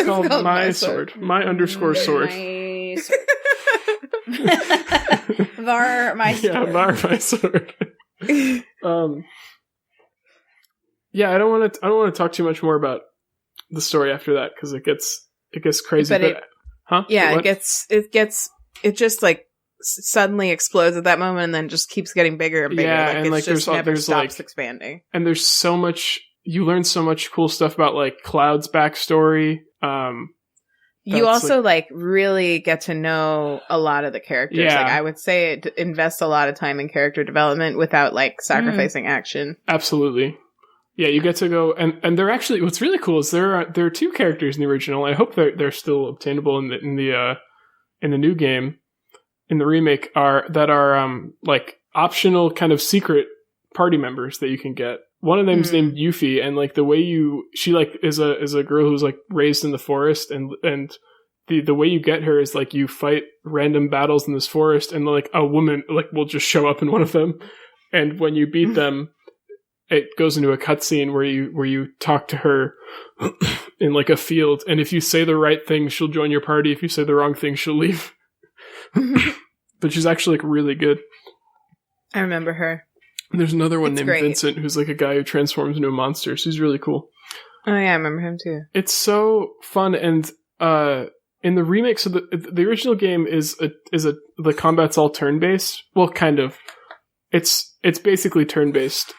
called my sword. My underscore sword.
My sword. Var my sword.
Yeah, Var my sword. Yeah, I don't want to talk too much more about the story after that because it gets crazy.
Yeah, it just like suddenly explodes at that moment and then just keeps getting bigger and bigger.
Yeah,
like,
and like
just never
there's
stops
like
expanding.
And there's so much. You learn so much cool stuff about like Cloud's backstory.
You also like really get to know a lot of the characters.
Yeah.
Like I would say it invests a lot of time in character development without like sacrificing action. Absolutely.
Yeah, you get to go and they're actually, what's really cool is there are 2 characters in the original. I hope they're still obtainable in the new game, in the remake, are like optional kind of secret party members that you can get. One of them is named Yuffie, and like the way she like is a girl who's like raised in the forest, and the way you get her is like you fight random battles in this forest, and like a woman like will just show up in one of them, and when you beat them, it goes into a cutscene where you talk to her in like a field, and if you say the right thing, she'll join your party. If you say the wrong thing, she'll leave. But she's actually like really good.
I remember her.
There's another one named
great.
Vincent, who's like a guy who transforms into a monster. So he's really cool.
Oh yeah, I remember him too.
It's so fun, and in the remake, so the original game is the combat's all turn based. Well, kind of. It's basically turn based.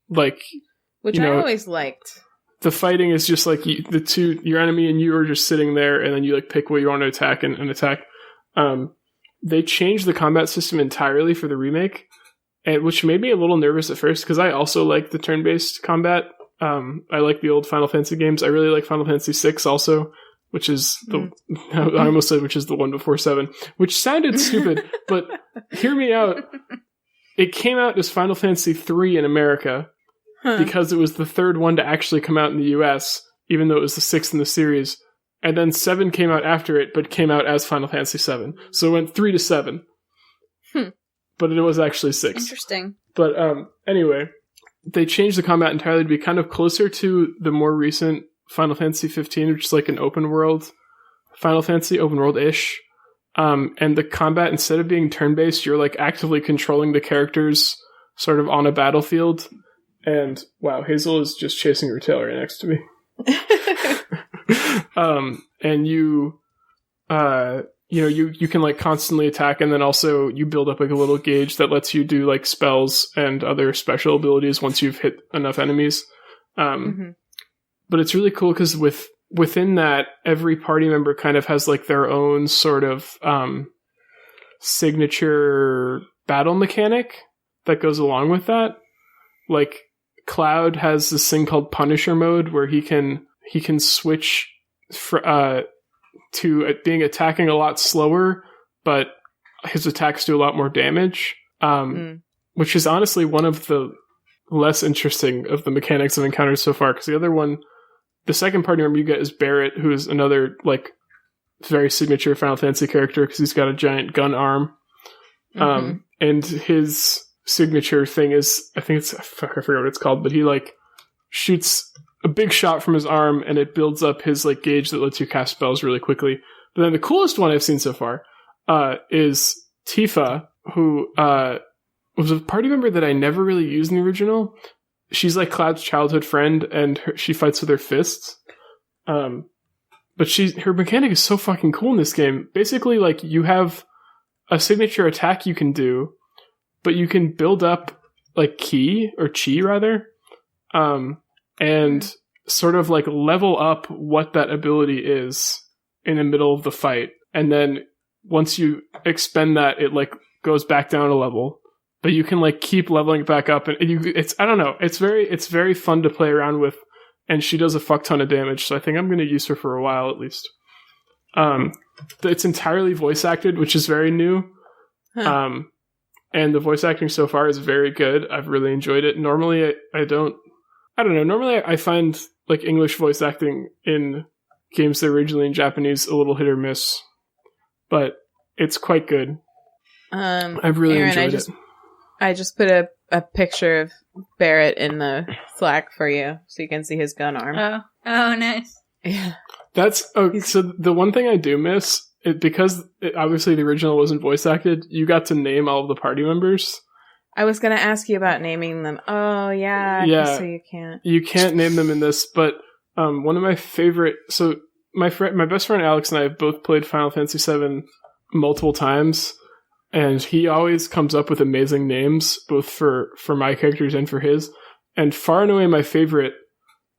Which I always liked.
The fighting is just like your enemy and you are just sitting there, and then you like pick what you want to attack and attack. They changed the combat system entirely for the remake, which made me a little nervous at first because I also like the turn-based combat. I like the old Final Fantasy games. I really like Final Fantasy VI also, which is I almost said which is the one before 7, which sounded stupid, but hear me out. It came out as Final Fantasy III in America because it was the third one to actually come out in the US, even though it was the 6th in the series. And then 7 came out after it, but came out as Final Fantasy 7. So it went 3 to 7. But it was actually 6.
Interesting.
But anyway, they changed the combat entirely to be kind of closer to the more recent Final Fantasy 15, which is like an open world Final Fantasy, open world-ish. And the combat, instead of being turn-based, you're like actively controlling the characters sort of on a battlefield. And wow, Hazel is just chasing her tail right next to me. And you can like constantly attack, and then also you build up like a little gauge that lets you do like spells and other special abilities once you've hit enough enemies. But it's really cool because within that, every party member kind of has like their own sort of signature battle mechanic that goes along with that. Like Cloud has this thing called Punisher mode where he can switch to being attacking a lot slower, but his attacks do a lot more damage, which is honestly one of the less interesting of the mechanics I've encountered so far, because the second party member you get is Barrett, who is another like very signature Final Fantasy character because he's got a giant gun arm. And his signature thing is, I forget what it's called, but he like shoots a big shot from his arm, and it builds up his like gauge that lets you cast spells really quickly. But then the coolest one I've seen so far is Tifa, who was a party member that I never really used in the original. She's like Cloud's childhood friend, and she fights with her fists. But her mechanic is so fucking cool in this game. Basically, like, you have a signature attack you can do, but you can build up like chi, rather. And sort of like level up what that ability is in the middle of the fight. And then once you expend that, it like goes back down a level, but you can like keep leveling it back up. And I don't know. It's very fun to play around with. And she does a fuck ton of damage. So I think I'm going to use her for a while at least. It's entirely voice acted, which is very new. And the voice acting so far is very good. I've really enjoyed it. Normally I don't know. Normally, I find like English voice acting in games that are originally in Japanese a little hit or miss, but it's quite good. I've really
Erin,
enjoyed it.
I just put a picture of Barrett in the Slack for you, so you can see his gun arm.
Oh, nice.
Yeah,
so the one thing I do miss, because obviously the original wasn't voice acted, you got to name all of the party members.
I was going to ask you about naming them. Oh, yeah. So you can't.
You can't name them in this, but one of my favorite... So my best friend Alex and I have both played Final Fantasy VII multiple times, and he always comes up with amazing names, both for my characters and for his. And far and away my favorite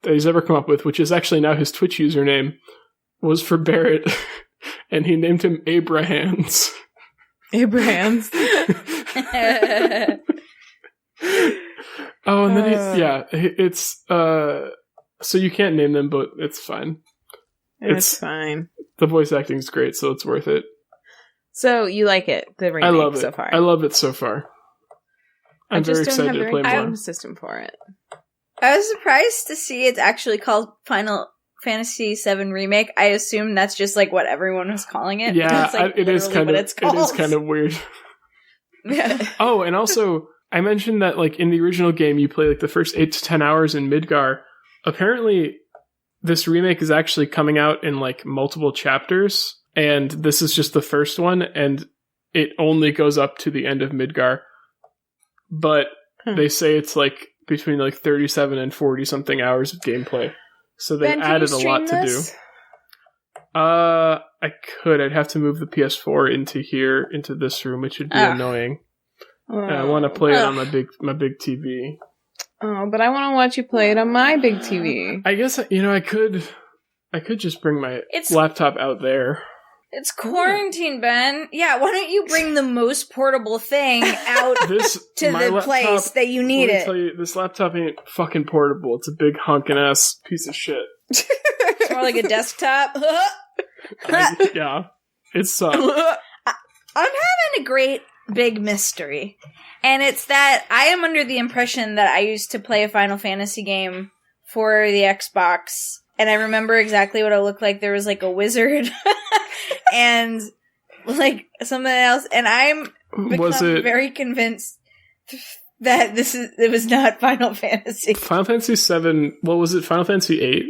that he's ever come up with, which is actually now his Twitch username, was for Barrett, and he named him Abrahams.
Abrahams.
Oh, and then it's so you can't name them, but it's fine.
It's fine.
The voice acting is great, so it's worth it.
So you like it? The remake
I love it
so far.
I love it so far. I'm very excited to play more.
I don't have the system for it.
I was surprised to see it's actually called Final Fantasy VII Remake. I assume that's just like what everyone was calling it.
Yeah,
like
it is kind of weird.
Yeah.
Oh, and also I mentioned that like in the original game you play like the first 8 to 10 hours in Midgar. Apparently this remake is actually coming out in like multiple chapters, and this is just the first one, and it only goes up to the end of Midgar. But they say it's like between like 37 and 40 something hours of gameplay. So they
Ben,
added a lot to do. I could. I'd have to move the PS4 into this room, which would be annoying. And I want to play it on my big TV.
Oh, but I want to watch you play it on my big TV.
I guess I could just bring my laptop out there.
It's quarantine, Ben. Yeah, why don't you bring the most portable thing out to the place that you need it?
Tell you, this laptop ain't fucking portable. It's a big honking ass piece of shit.
It's more like a desktop.
Yeah, it sucks.
I'm having a great big mystery, and it's that I am under the impression that I used to play a Final Fantasy game for the Xbox, and I remember exactly what it looked like. There was like a wizard and like something else, and I'm very convinced that it was not Final Fantasy.
Final Fantasy 7. What was it? Final Fantasy 8.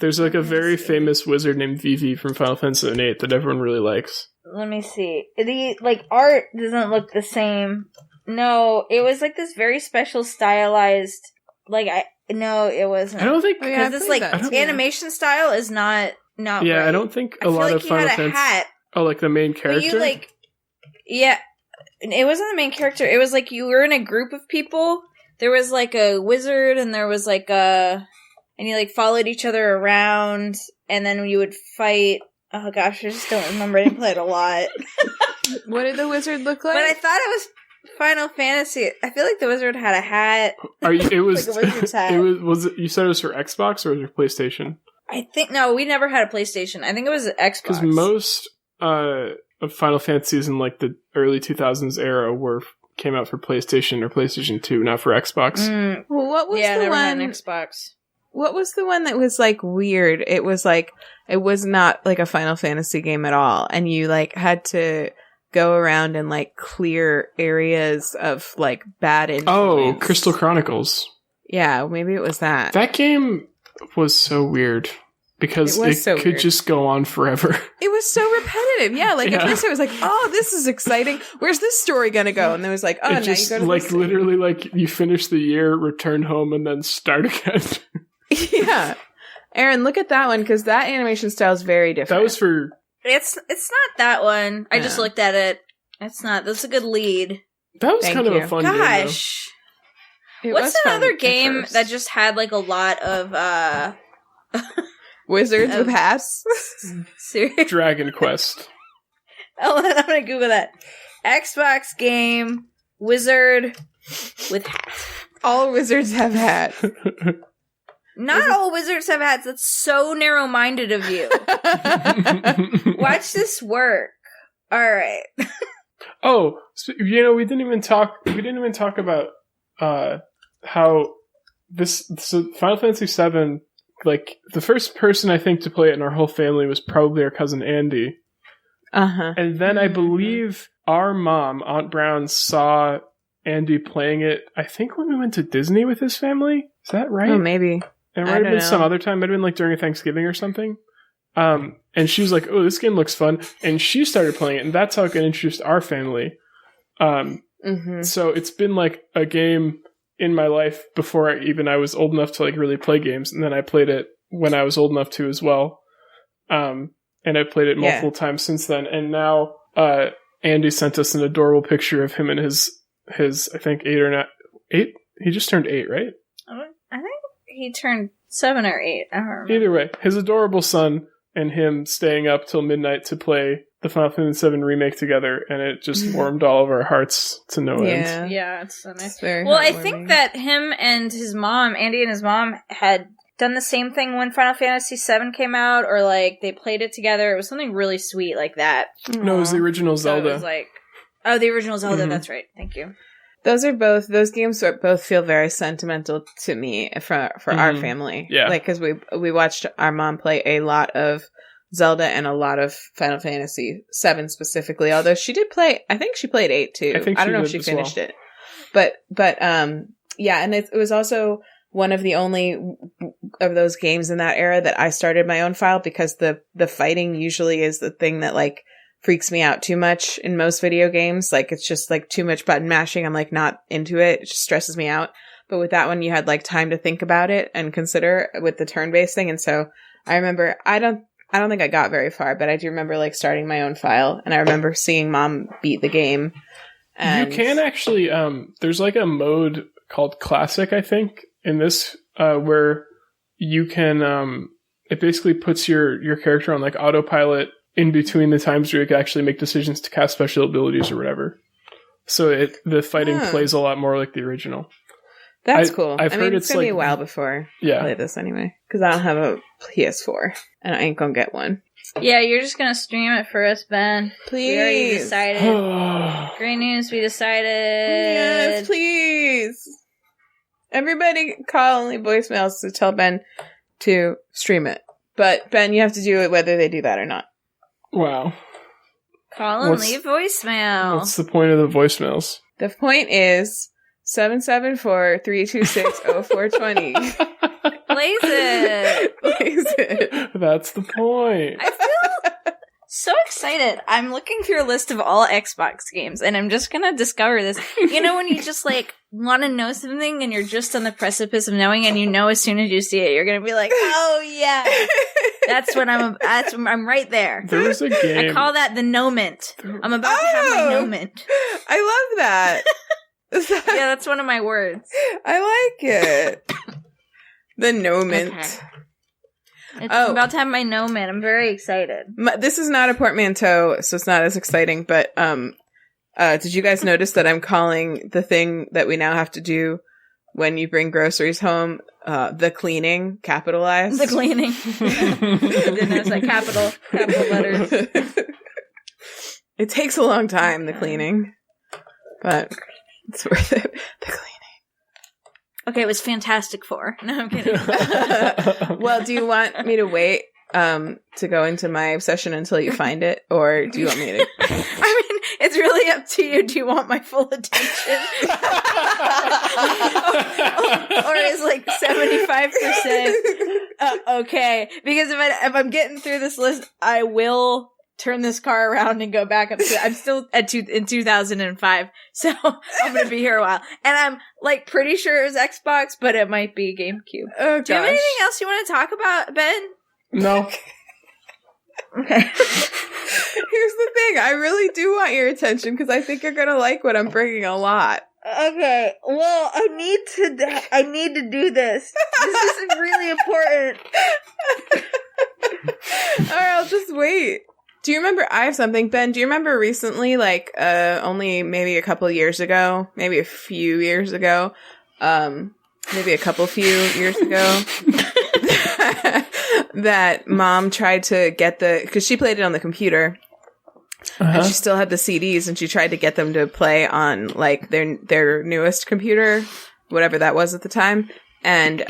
There's like a very famous wizard named Vivi from Final Fantasy 8 that everyone really likes.
Let me see. The art doesn't look the same. No, it was like this very special stylized. No, it wasn't.
I don't think
because this animation style is not. Yeah, right.
I don't think a lot of Final Fantasy. Hat. Oh, like the main character.
But yeah, it wasn't the main character. It was like you were in a group of people. There was like a wizard, and there was like and you like followed each other around, and then you would fight. Oh gosh, I just don't remember. I didn't play it a lot.
What did the wizard look like?
But I thought it was Final Fantasy. I feel like the wizard had a hat.
It was
like a wizard's hat.
You said it was for Xbox or was it PlayStation?
I think no, we never had a PlayStation. I think it was Xbox.
Because most of Final Fantasies in like the early 2000s era came out for PlayStation or PlayStation 2, not for Xbox.
Well, what was the
never
one?
had an Xbox.
What was the one that was like weird? It was not like a Final Fantasy game at all, and you like had to go around and like clear areas of like bad influence.
Oh, Crystal Chronicles.
Yeah, maybe it was that.
That game was so weird because it could just go on forever.
It was so repetitive. Yeah, at first I was like, "Oh, this is exciting. Where's this story gonna go?" And then it was like, "Oh, now you go to
like literally like you finish the year, return home, and then start again."
Yeah. Erin, look at that one, because that animation style is very different.
That was for...
It's not that one. I just looked at it. It's not. That's a good lead.
That was kind of a fun game,
Gosh. What's another game that just had, like, a lot of,
wizards with hats?
Seriously?
Dragon Quest.
Oh, I'm gonna Google that. Xbox game, wizard with hat.
All wizards have hats.
Not all wizards have hats. That's so narrow-minded of you. Watch this work. All right.
Oh, we didn't even talk about how this. So Final Fantasy VII, like the first person I think to play it in our whole family was probably our cousin Andy. And then I believe our mom, Aunt Brown, saw Andy playing it. I think when we went to Disney with his family. Is that right?
Oh, maybe.
It might have been some other time. It might have been like during a Thanksgiving or something. And she was like, "Oh, this game looks fun," and she started playing it, and that's how it got introduced to our family. So it's been like a game in my life before I was old enough to like really play games, and then I played it when I was old enough to as well. And I played it multiple times since then. And now Andy sent us an adorable picture of him and his I think 8. He just turned 8, right?
I think he turned 7 or 8. I don't remember.
Either way, his adorable son and him staying up till midnight to play the Final Fantasy VII Remake together, and it just warmed all of our hearts to no end.
Yeah, it's so nice. Well, I think that him and his mom, Andy and his mom, had done the same thing when Final Fantasy VII came out, or like they played it together. It was something really sweet like that.
No, it was the original Zelda.
So it was like, the original Zelda. That's right. Thank you.
Those games both feel very sentimental to me for our family.
Yeah.
Like, because we watched our mom play a lot of Zelda and a lot of Final Fantasy VII specifically, although she did play, I think she played 8 too. I don't know if she finished it. But yeah, and it was also one of the only of those games in that era that I started my own file, because the fighting usually is the thing that like freaks me out too much in most video games. Like, it's just like too much button mashing. I'm like not into it. It just stresses me out. But with that one, you had like time to think about it and consider with the turn-based thing. And so I remember, I don't think I got very far, but I do remember like starting my own file, and I remember seeing Mom beat the game. And
you can actually, there's like a mode called Classic, I think, in this, where you can, it basically puts your character on like autopilot in between the times where you can actually make decisions to cast special abilities or whatever. So the fighting plays a lot more like the original.
That's cool.
I've heard
it's going to be a while before I play this anyway, because I don't have a PS4, and I ain't going to get one.
Yeah, you're just going to stream it for us, Ben.
Please.
We already decided. Great news, we decided.
Yes, please. Everybody call only voicemails to tell Ben to stream it. But, Ben, you have to do it whether they do that or not.
Wow.
Call and leave voicemail.
What's the point of the voicemails?
The point is 774-326-0420.
Blaze it.
Blaze it.
That's the point.
I feel so excited. I'm looking through a list of all Xbox games, and I'm just gonna discover this. You know when you just like want to know something and you're just on the precipice of knowing, and you know as soon as you see it, you're gonna be like, oh yeah. That's I'm right there.
There was a game.
I call that the moment. I'm about to have my moment.
I love that.
Yeah, that's one of my words.
I like it. The moment.
Okay. I'm about to have my moment. I'm very excited.
This is not a portmanteau, so it's not as exciting, but did you guys notice that I'm calling the thing that we now have to do when you bring groceries home, the cleaning, capitalized?
The cleaning. I didn't notice that capital letters.
It takes a long time, the cleaning, but it's worth it. The cleaning.
Okay, it was Fantastic Four. No, I'm kidding.
Well, do you want me to wait to go into my obsession until you find it, or do you want me to?
I mean, it's really up to you. Do you want my full attention? or is like 75% okay? Because if I'm getting through this list, I will turn this car around and go back up to I'm still in 2005, so I'm gonna be here a while, and I'm like pretty sure it was Xbox, but it might be GameCube.
Oh gosh.
Do you have anything else you want to talk about, Ben?
No.
Okay. Here's the thing, I really do want your attention because I think you're gonna like what I'm bringing a lot.
Okay, well, I need to do this. This is really important.
Alright, I'll just wait. Do you remember, I have something, Ben, do you remember recently, like, only maybe a couple years ago, maybe a few years ago, maybe a couple few years ago, that Mom tried to get because she played it on the computer, and she still had the CDs, and she tried to get them to play on, like, their newest computer, whatever that was at the time, and,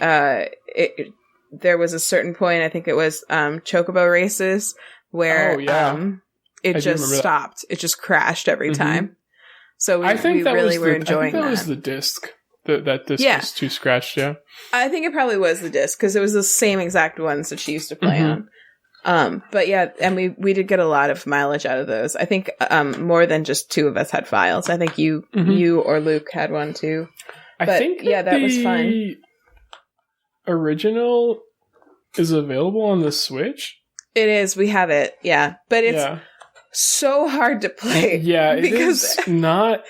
there was a certain point, I think it was, Chocobo Races, where it just stopped. It just crashed every time. So we really were enjoying that.
I think that was the disc. That disc was too scratched, yeah.
I think it probably was the disc, because it was the same exact ones that she used to play on. But yeah, and we did get a lot of mileage out of those. I think more than just two of us had files. I think you or Luke had one too. But
I think
that was fun.
Original is available on the Switch.
It is. We have it. Yeah. But it's so hard to play.
Yeah. It's not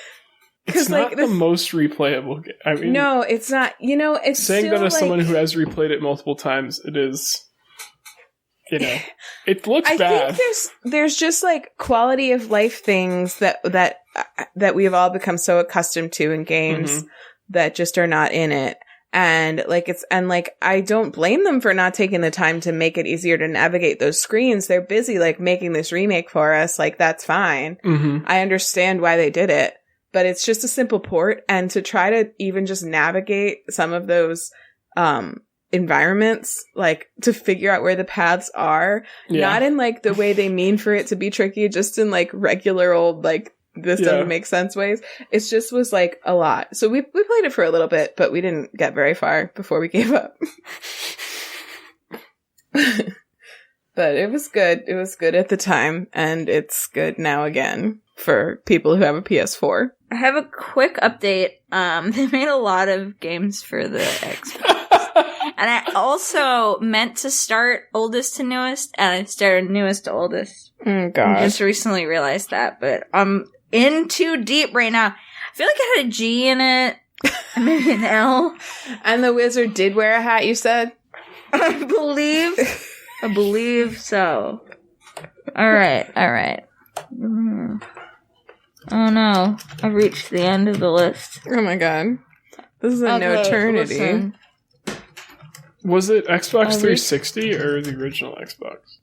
the most replayable game. I mean,
no, it's not. You know, it's
saying that as someone who has replayed it multiple times, it is, you know, it looks bad. I think
there's just like quality of life things that we've all become so accustomed to in games that just are not in it. And I don't blame them for not taking the time to make it easier to navigate those screens. They're busy like making this remake for us. Like, that's fine. I understand why they did it, but it's just a simple port. And to try to even just navigate some of those, environments, like to figure out where the paths are, not in like the way they mean for it to be tricky, just in like regular old, like, this doesn't make sense ways. It just was like a lot. So we played it for a little bit, but we didn't get very far before we gave up. But it was good. It was good at the time, and it's good now again for people who have a PS4.
I have a quick update. They made a lot of games for the Xbox. And I also meant to start oldest to newest, and I started newest to oldest.
Oh, gosh.
I just recently realized that, but I'm in too deep right now. I feel like I had a G in it, and maybe an L.
And the wizard did wear a hat, you said?
I believe so. Alright. Oh no, I've reached the end of the list.
Oh my god. This is a no eternity.
Listen.
Was it Xbox 360 or the original Xbox?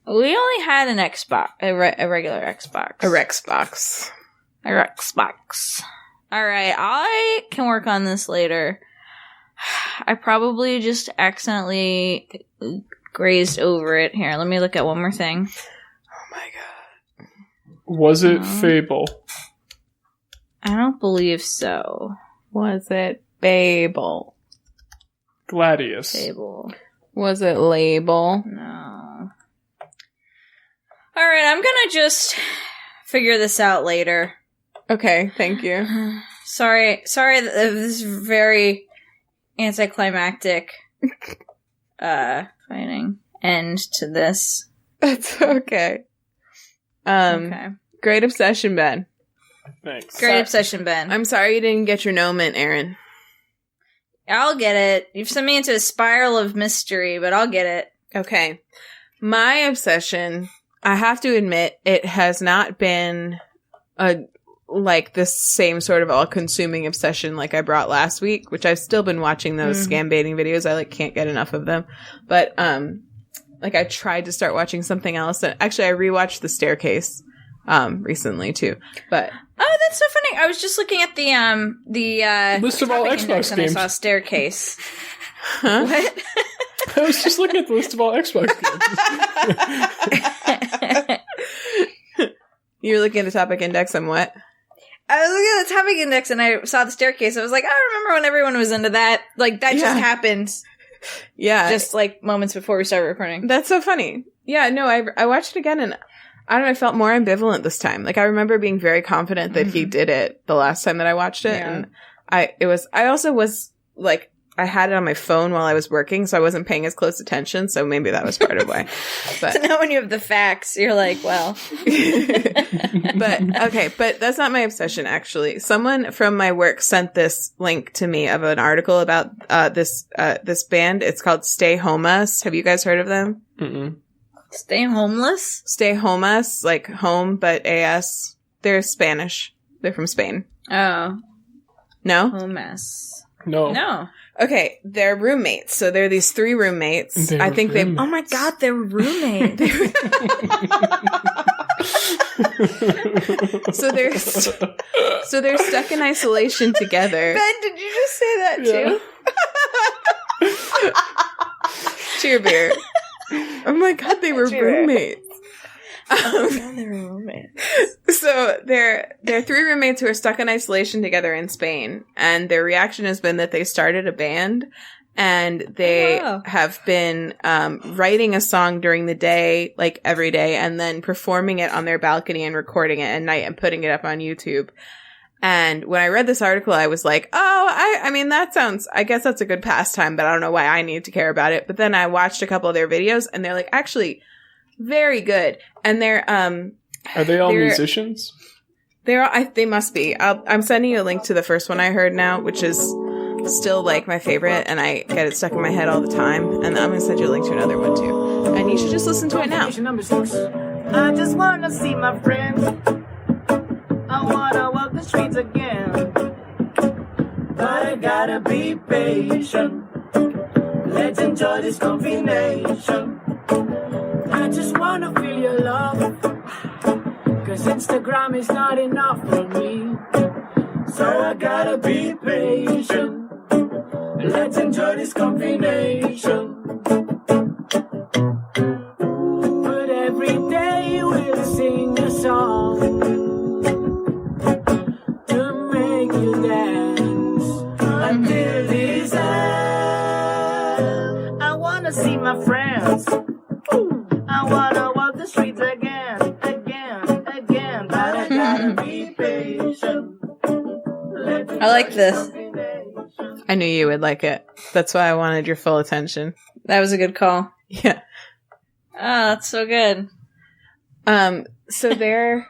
We only had an Xbox, a regular Xbox.
A Rexbox.
Alright, I can work on this later. I probably just accidentally grazed over it. Here, let me look at one more thing.
Oh my god.
Was it Fable?
I don't believe so.
Was it Babel?
Gladius.
Fable.
Was it Label?
No. Alright, I'm gonna just figure this out later.
Okay, thank you.
Sorry that this is very anticlimactic fighting end to this.
That's okay.
Okay.
Great obsession, Ben.
Thanks.
Great obsession, Ben.
I'm sorry you didn't get your moment, Erin.
I'll get it. You've sent me into a spiral of mystery, but I'll get it.
Okay. My obsession, I have to admit, it has not been the same sort of all-consuming obsession like I brought last week, which I've still been watching those scam baiting videos. I can't get enough of them. But I tried to start watching something else. And actually, I rewatched The Staircase recently too. But
oh, that's so funny! I was just looking at the
list of all
topic
Xbox
index
games.
And I saw Staircase.
huh?
What?
I was just looking at the list of all Xbox games.
You're looking at the topic index on what?
I was looking at the topic index and I saw The Staircase. I was like, I remember when everyone was into that. Like, that just happened.
Yeah.
Just, moments before we started recording.
That's so funny. Yeah, no, I watched it again and I don't know, I felt more ambivalent this time. I remember being very confident that he did it the last time that I watched it.
Yeah.
And I also was, I had it on my phone while I was working, so I wasn't paying as close attention, so maybe that was part of why. But.
So now when you have the facts, you're like, well.
But that's not my obsession, actually. Someone from my work sent this link to me of an article about this band. It's called Stay HOMAS. Have you guys heard of them?
Mm-mm.
Stay homeless?
Stay HOMAS, like home, but AS. They're Spanish. They're from Spain.
Oh.
No?
HOMAS.
No.
Okay, they're roommates. So they're these three roommates. I think they.
Oh my god, they're roommates.
So they're stuck in isolation together.
Ben, did you just say that too?
Cheer beer. Oh my god, they were roommates.
They were roommates.
So they're three roommates who are stuck in isolation together in Spain, and their reaction has been that they started a band, and they have been writing a song during the day, every day, and then performing it on their balcony and recording it at night and putting it up on YouTube. And when I read this article, I was like, oh, I mean, I guess that's a good pastime, but I don't know why I need to care about it. But then I watched a couple of their videos, and they're actually very good. And they're,
are they all musicians?
They must be. I'm sending you a link to the first one I heard now, which is still my favorite, and I get it stuck in my head all the time. And I'm going to send you a link to another one too. And you should just listen to it now.
I just want to see my friends. I want to walk the streets again. But I gotta be patient. Let's enjoy this combination. I just want to feel your love. Cause Instagram is not enough for me. So I gotta be patient. Let's enjoy this combination. But every day we'll sing a song to make you dance until this end. I wanna see my friends. I wanna walk the streets again, but I gotta be patient.
I like this.
I knew you would like it. That's why I wanted your full attention.
That was a good call.
Yeah.
Oh, that's so good.
So they're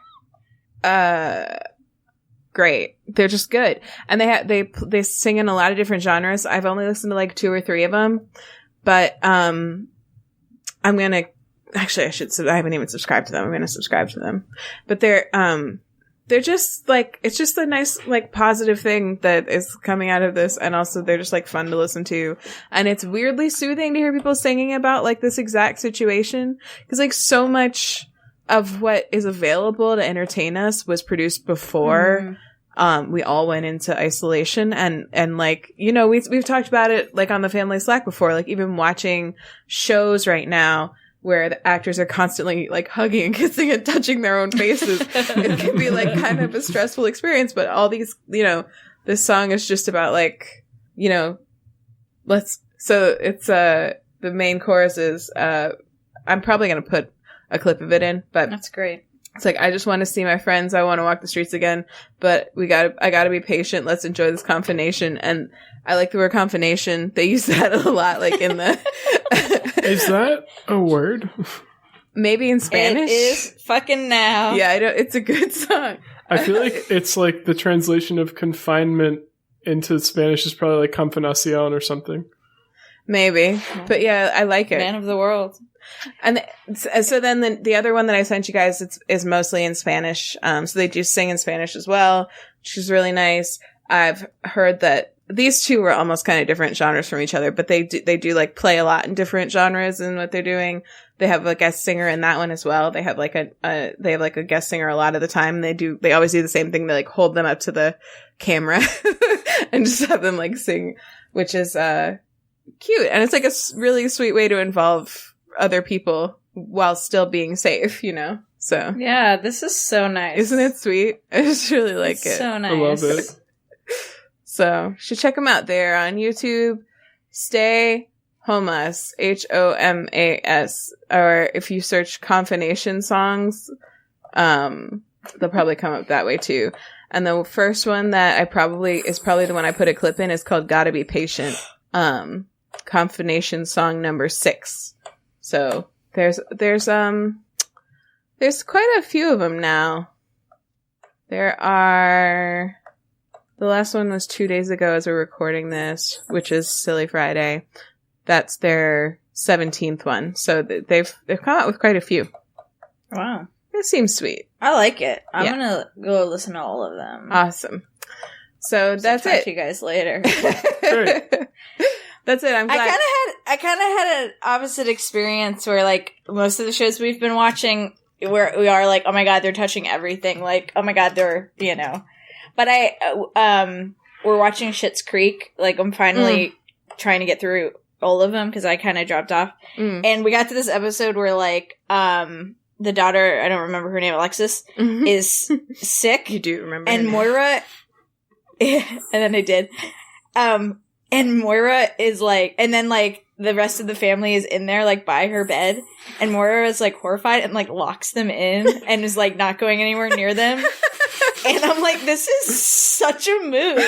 great. They're just good. And they sing in a lot of different genres. I've only listened to like 2 or 3 of them, but I'm going to actually I haven't even subscribed to them. I'm going to subscribe to them. But they're just like, it's just a nice, like, positive thing that is coming out of this. And also they're just like fun to listen to. And it's weirdly soothing to hear people singing about like this exact situation. Cause like so much of what is available to entertain us was produced before, we all went into isolation. And like, you know, we've talked about it like on the Family Slack before, like even watching shows right now where the actors are constantly like hugging and kissing and touching their own faces. It can be like kind of a stressful experience, but all these, you know, this song is just about like, you know, so it's, the main chorus is, I'm probably going to put a clip of it in, but
that's great.
It's like, I just want to see my friends. I want to walk the streets again, but I gotta be patient. Let's enjoy this confination. And I like the word confination. They use that a lot, like in the.
Is that a word?
Maybe in Spanish.
It is fucking now.
Yeah, it's a good song.
I feel like it's like the translation of confinement into Spanish is probably like confinación or something.
Maybe, but yeah, I like it.
Man of the world.
And so then the other one that I sent you guys is mostly in Spanish. So they do sing in Spanish as well, which is really nice. I've heard that these two were almost kind of different genres from each other, but they do like play a lot in different genres in what they're doing. They have a guest singer in that one as well. They have like a guest singer a lot of the time. They always do the same thing. They like hold them up to the camera and just have them like sing, which is cute. And it's like a really sweet way to involve other people while still being safe, you know? So
yeah, this is so nice.
Isn't it sweet? I just really like it.
So nice.
I love it.
So you should check them out. They're on YouTube. Stay HOMAS, HOMAS, or if you search Confination songs, they'll probably come up that way too. And the first one that is probably the one I put a clip in is called "Gotta Be Patient." Confination song number 6. So there's quite a few of them now. The last one was 2 days ago as we're recording this, which is Silly Friday. That's their 17th one. So they've come out with quite a few.
Wow.
It seems sweet.
I like it. I'm going to go listen to all of them.
Awesome. So that's it.
Talk to you guys later.
Great.
That's it. I'm glad.
I kind of had an opposite experience where, like, most of the shows we've been watching, where we are like, oh my god, they're touching everything. Like, oh my god, they're, you know. But we're watching Schitt's Creek. Like, I'm finally trying to get through all of them because I kind of dropped off. And we got to this episode where, like, the daughter, I don't remember her name, Alexis, is sick.
You do remember.
And Moira, and then I did. And Moira is like, and then like the rest of the family is in there like by her bed, and Moira is like horrified and like locks them in and is like not going anywhere near them. And I'm like, this is such a move.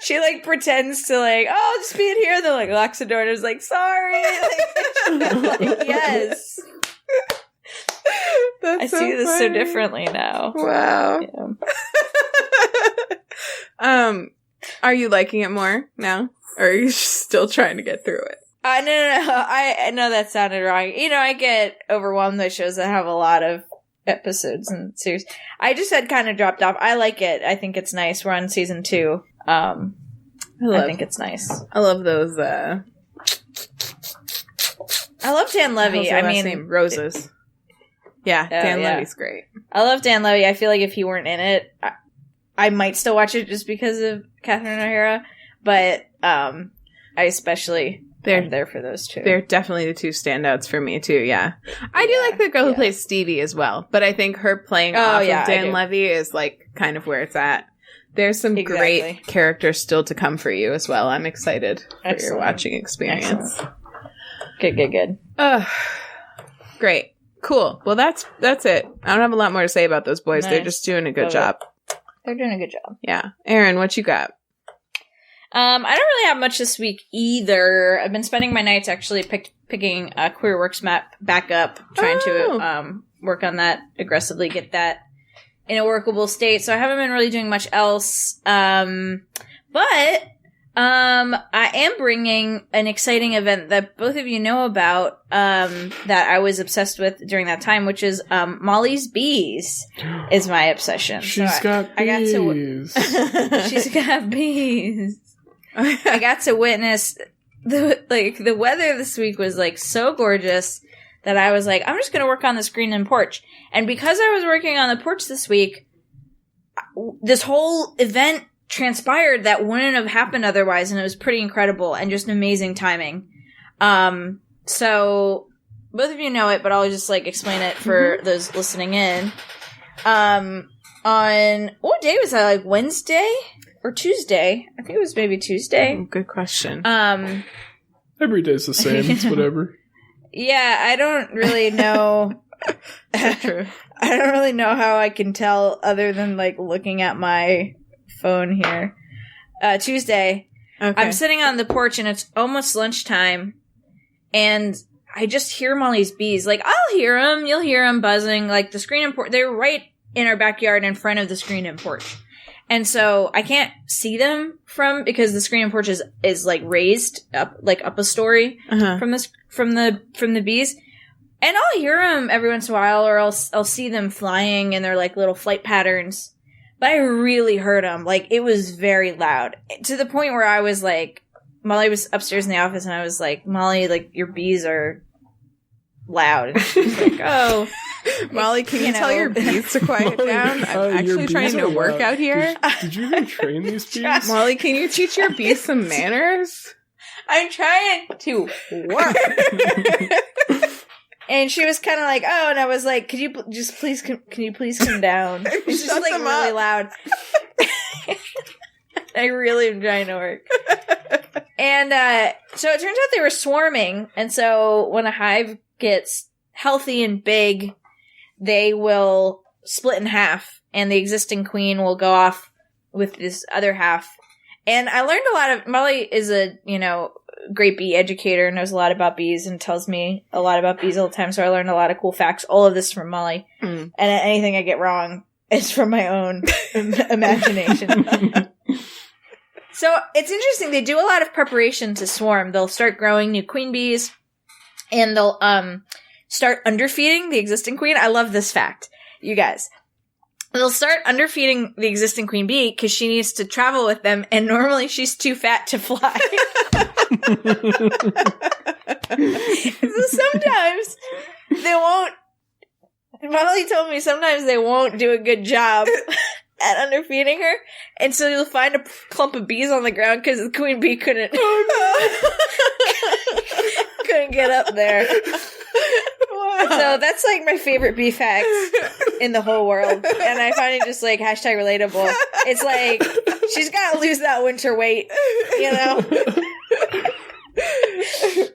She like pretends to like, oh, I'll just be in here, and then like locks the door and is like, sorry. Like, yes.
That's
I
so
see this so
funny.
differently now.
Wow.
Yeah.
Are you liking it more now? Or are you still trying to get through it?
No. I know that sounded wrong. You know, I get overwhelmed by shows that have a lot of episodes and series. I just had kind of dropped off. I like it. I think it's nice. We're on season 2. I think it's nice.
I love those,
I love Dan Levy. I mean,
name? Roses. Yeah, Dan Levy's great.
I love Dan Levy. I feel like if he weren't in it, I might still watch it just because of Catherine O'Hara, but I especially am there for those two.
They're definitely the two standouts for me too, yeah. I do like the girl who plays Stevie as well, but I think her playing off of Dan Levy is like kind of where it's at. There's some great characters still to come for you as well. I'm excited for your watching experience.
Excellent. Good.
Great. Cool. Well, that's it. I don't have a lot more to say about those boys.
Nice.
They're just doing a good job.
They're doing a good job.
Yeah. Erin, what you got?
I don't really have much this week either. I've been spending my nights actually picking a QueerWorks map back up, trying to work on that aggressively, get that in a workable state. So I haven't been really doing much else. But I am bringing an exciting event that both of you know about, that I was obsessed with during that time, which is, Molly's Bees is my obsession.
She's got bees.
She's got bees. I got to witness the weather this week was like so gorgeous that I was like, I'm just going to work on the screen and porch. And because I was working on the porch this week, this whole event transpired that wouldn't have happened otherwise, and it was pretty incredible and just amazing timing. So both of you know it, but I'll just like explain it for those listening in. On what day was that? Like Wednesday or Tuesday? I think it was maybe Tuesday.
Oh, good question.
Every day's the same. It's whatever.
Yeah, I don't really know.
True.
I don't really know how I can tell other than like looking at my phone here. Tuesday. Okay. I'm sitting on the porch and it's almost lunchtime and I just hear Molly's bees. Like, I'll hear them. You'll hear them buzzing. Like, the screen and porch, they're right in our backyard in front of the screen and porch. And so I can't see them because the screen and porch is like raised up a story from the bees. And I'll hear them every once in a while, or I'll see them flying in their like little flight patterns. But I really heard them. Like, it was very loud. To the point where I was like, Molly was upstairs in the office, and I was like, Molly, like, your bees are loud. And she was like, oh.
Molly, can you tell your bees to quiet down? I'm actually trying to work out here.
Did you even train these bees?
Molly, can you teach your bees some manners?
I'm trying to work. And she was kind of like, oh, and I was like, can you please come down? And she's like really loud. I really am trying to work. And so it turns out they were swarming. And so when a hive gets healthy and big, they will split in half. And the existing queen will go off with this other half. And I learned a lot of... Molly is a, great bee educator, knows a lot about bees and tells me a lot about bees all the time, so I learned a lot of cool facts. All of this from Molly. And anything I get wrong is from my own imagination. So it's interesting. They do a lot of preparation to swarm. They'll start growing new queen bees, and they'll start underfeeding the existing queen. I love this fact, you guys. They'll start underfeeding the existing queen bee because she needs to travel with them, and normally she's too fat to fly. So sometimes they won't. Molly told me sometimes they won't do a good job at underfeeding her, and so you'll find a clump of bees on the ground because the queen bee couldn't get up there. Wow. So that's like my favorite bee facts in the whole world, and I find it just like hashtag relatable. It's like she's got to lose that winter weight,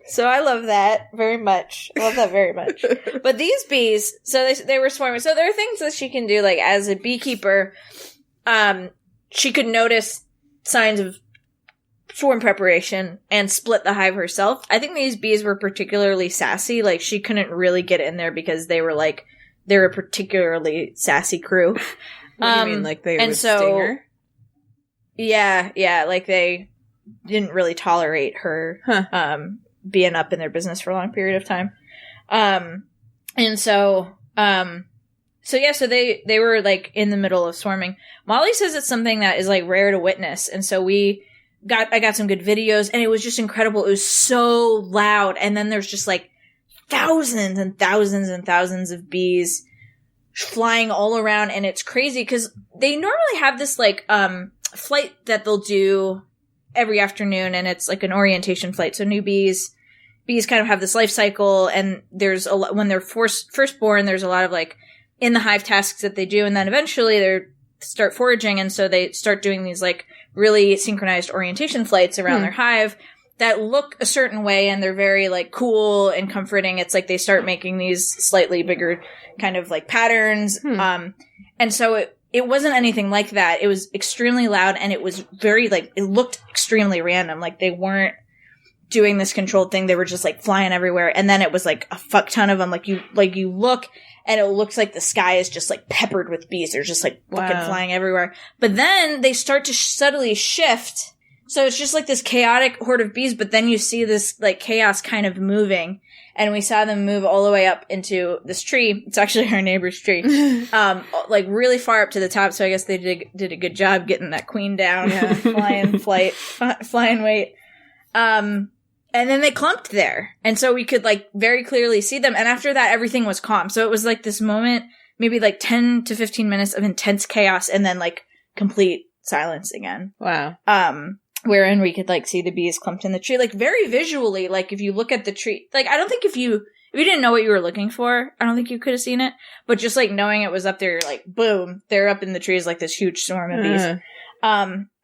So I love that very much. I love that very much. But these bees, so they were swarming. So there are things that she can do, like as a beekeeper, she could notice signs of swarm preparation and split the hive herself. I think these bees were particularly sassy. Like, she couldn't really get in there because they were a particularly sassy crew.
What do you mean, like they would sting her?
Yeah, like they didn't really tolerate her being up in their business for a long period of time. So they were like in the middle of swarming. Molly says it's something that is like rare to witness, and so I got some good videos, and it was just incredible. It was so loud, and then there's just like thousands and thousands and thousands of bees flying all around, and it's crazy because they normally have this like flight that they'll do every afternoon, and it's like an orientation flight. So new bees kind of have this life cycle, and there's a lot when they're first born. There's a lot of like in the hive tasks that they do, and then eventually they start foraging, and so they start doing these like really synchronized orientation flights around their hive. that look a certain way, and they're very like cool and comforting. It's like they start making these slightly bigger kind of like patterns. And so it wasn't anything like that. It was extremely loud, and it was very like, it looked extremely random. Like they weren't doing this controlled thing. They were just like flying everywhere. And then it was like a fuck ton of them. Like you look, and it looks like the sky is just like peppered with bees. They're just like fucking flying everywhere. But then they start to subtly shift. So it's just like this chaotic horde of bees, but then you see this like chaos kind of moving, and we saw them move all the way up into this tree. It's actually our neighbor's tree. Like really far up to the top. So I guess they did a good job getting that queen down, flying weight. And then they clumped there. And so we could like very clearly see them. And after that, everything was calm. So it was like this moment, maybe like 10 to 15 minutes of intense chaos, and then like complete silence again.
Wow.
Wherein we could like see the bees clumped in the tree, like very visually. Like if you look at the tree, like I don't think if you didn't know what you were looking for, I don't think you could have seen it. But just like knowing it was up there, you're like, boom, they're up in the trees like this huge swarm of bees.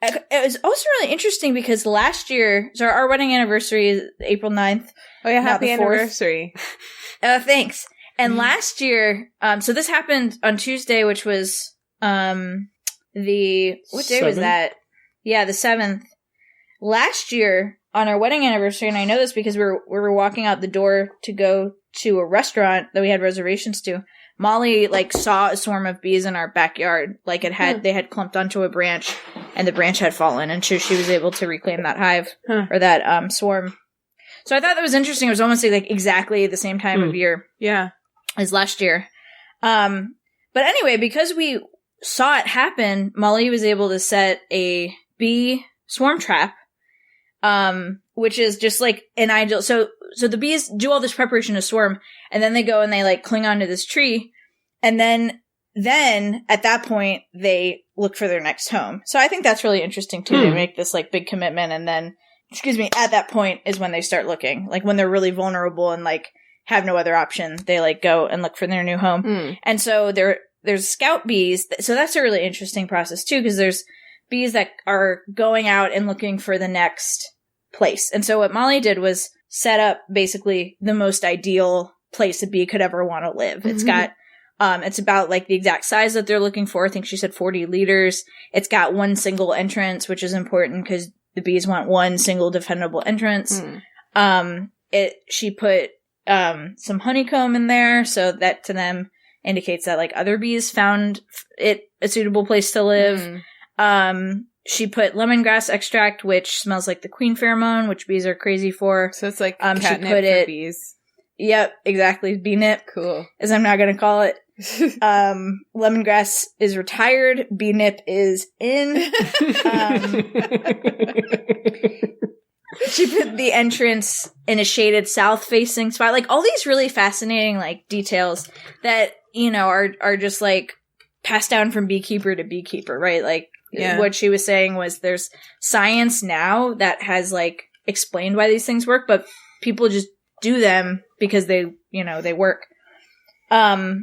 It was also really interesting because last year, so our wedding anniversary is April 9th.
Oh yeah, happy anniversary.
Oh, thanks. And last year, so this happened on Tuesday, which was what day was that? Yeah, the 7th. Last year, on our wedding anniversary, and I know this because we were walking out the door to go to a restaurant that we had reservations to, Molly, like, saw a swarm of bees in our backyard. Like, they had clumped onto a branch, and the branch had fallen, and she was able to reclaim that hive, or that swarm. So I thought that was interesting. It was almost like exactly the same time of year.
Yeah.
As last year. But anyway, because we saw it happen, Molly was able to set a bee swarm trap, which is just like an ideal. So the bees do all this preparation to swarm, and then they go and they like cling onto this tree, and then at that point they look for their next home. So I think that's really interesting too. They make this like big commitment, and then at that point is when they start looking, like when they're really vulnerable and like have no other option, they like go and look for their new home. And so there's scout bees. So that's a really interesting process too, because there's bees that are going out and looking for the next place. And so what Molly did was set up basically the most ideal place a bee could ever want to live. It's got, it's about like the exact size that they're looking for. I think she said 40 liters. It's got one single entrance, which is important because the bees want one single defendable entrance. She put, some honeycomb in there, so that to them indicates that like other bees found it a suitable place to live. She put lemongrass extract, which smells like the queen pheromone, which bees are crazy for.
So it's like catnip for bees.
Yep, exactly. Bee nip.
Cool.
As I'm not going to call it. Lemongrass is retired. Bee nip is in. She put the entrance in a shaded south-facing spot. Like, all these really fascinating, like, details that, you know, are just, like, passed down from beekeeper to beekeeper, right? Like, what she was saying was there's science now that has, like, explained why these things work, but people just do them because they, you know, they work. So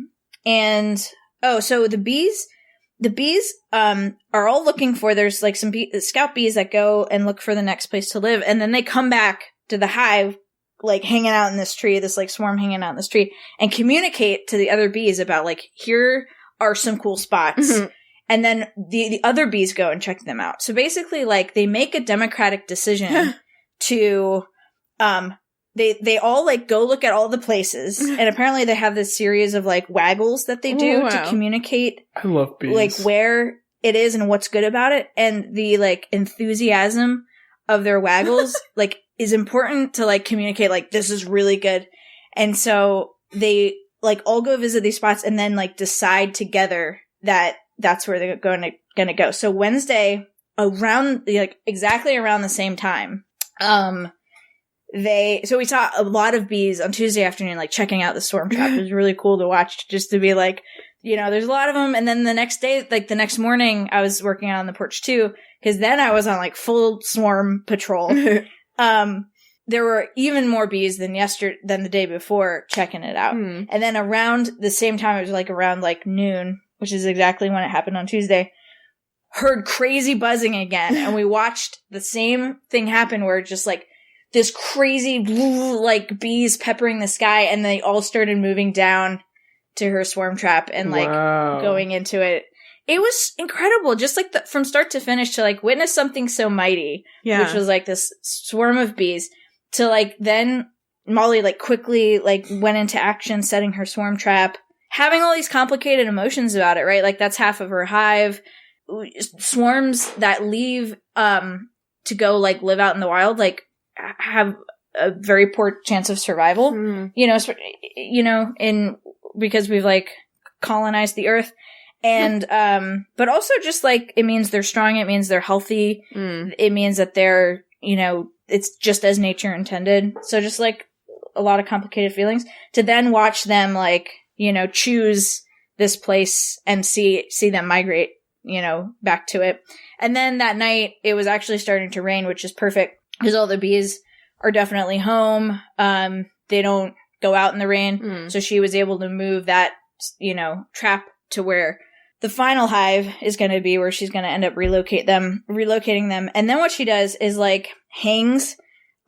the bees are all looking for, there's like some scout bees that go and look for the next place to live, and then they come back to the hive, like hanging out in this tree, this like swarm hanging out in this tree, and communicate to the other bees about like, here are some cool spots. And then the other bees go and check them out. So basically, like, they make a democratic decision to, they all, like, go look at all the places. And apparently they have this series of, like, waggles that they do to communicate.
I love bees.
Like, where it is and what's good about it. And the, like, enthusiasm of their waggles, like, is important to, like, communicate, like, this is really good. And so they, like, all go visit these spots and then, like, decide together that that's where they're gonna go. So Wednesday, around, like, exactly around the same time, so we saw a lot of bees on Tuesday afternoon, like, checking out the storm trap. It was really cool to watch, just to be like, you know, there's a lot of them. And then the next day, like, the next morning, I was working out on the porch too, because then I was on, like, full swarm patrol. There were even more bees than the day before checking it out. And then around the same time, it was, like, around, like, noon, which is exactly when it happened on Tuesday, heard crazy buzzing again. And we watched the same thing happen where just, like, this crazy like bees peppering the sky, and they all started moving down to her swarm trap and like going into it. It was incredible, just like from start to finish, to like witness something so mighty, which was like this swarm of bees, to like then Molly like quickly like went into action, setting her swarm trap, having all these complicated emotions about it, right? Like that's half of her hive. Swarms that leave to go like live out in the wild like have a very poor chance of survival. Because we've like colonized the earth. And but also just like it means they're strong, it means they're healthy, it means that they're, it's just as nature intended. So just like a lot of complicated feelings to then watch them like, choose this place and see them migrate, back to it. And then that night it was actually starting to rain, which is perfect because all the bees are definitely home. They don't go out in the rain. So she was able to move that, trap to where the final hive is going to be, where she's going to end up relocating them. And then what she does is like hangs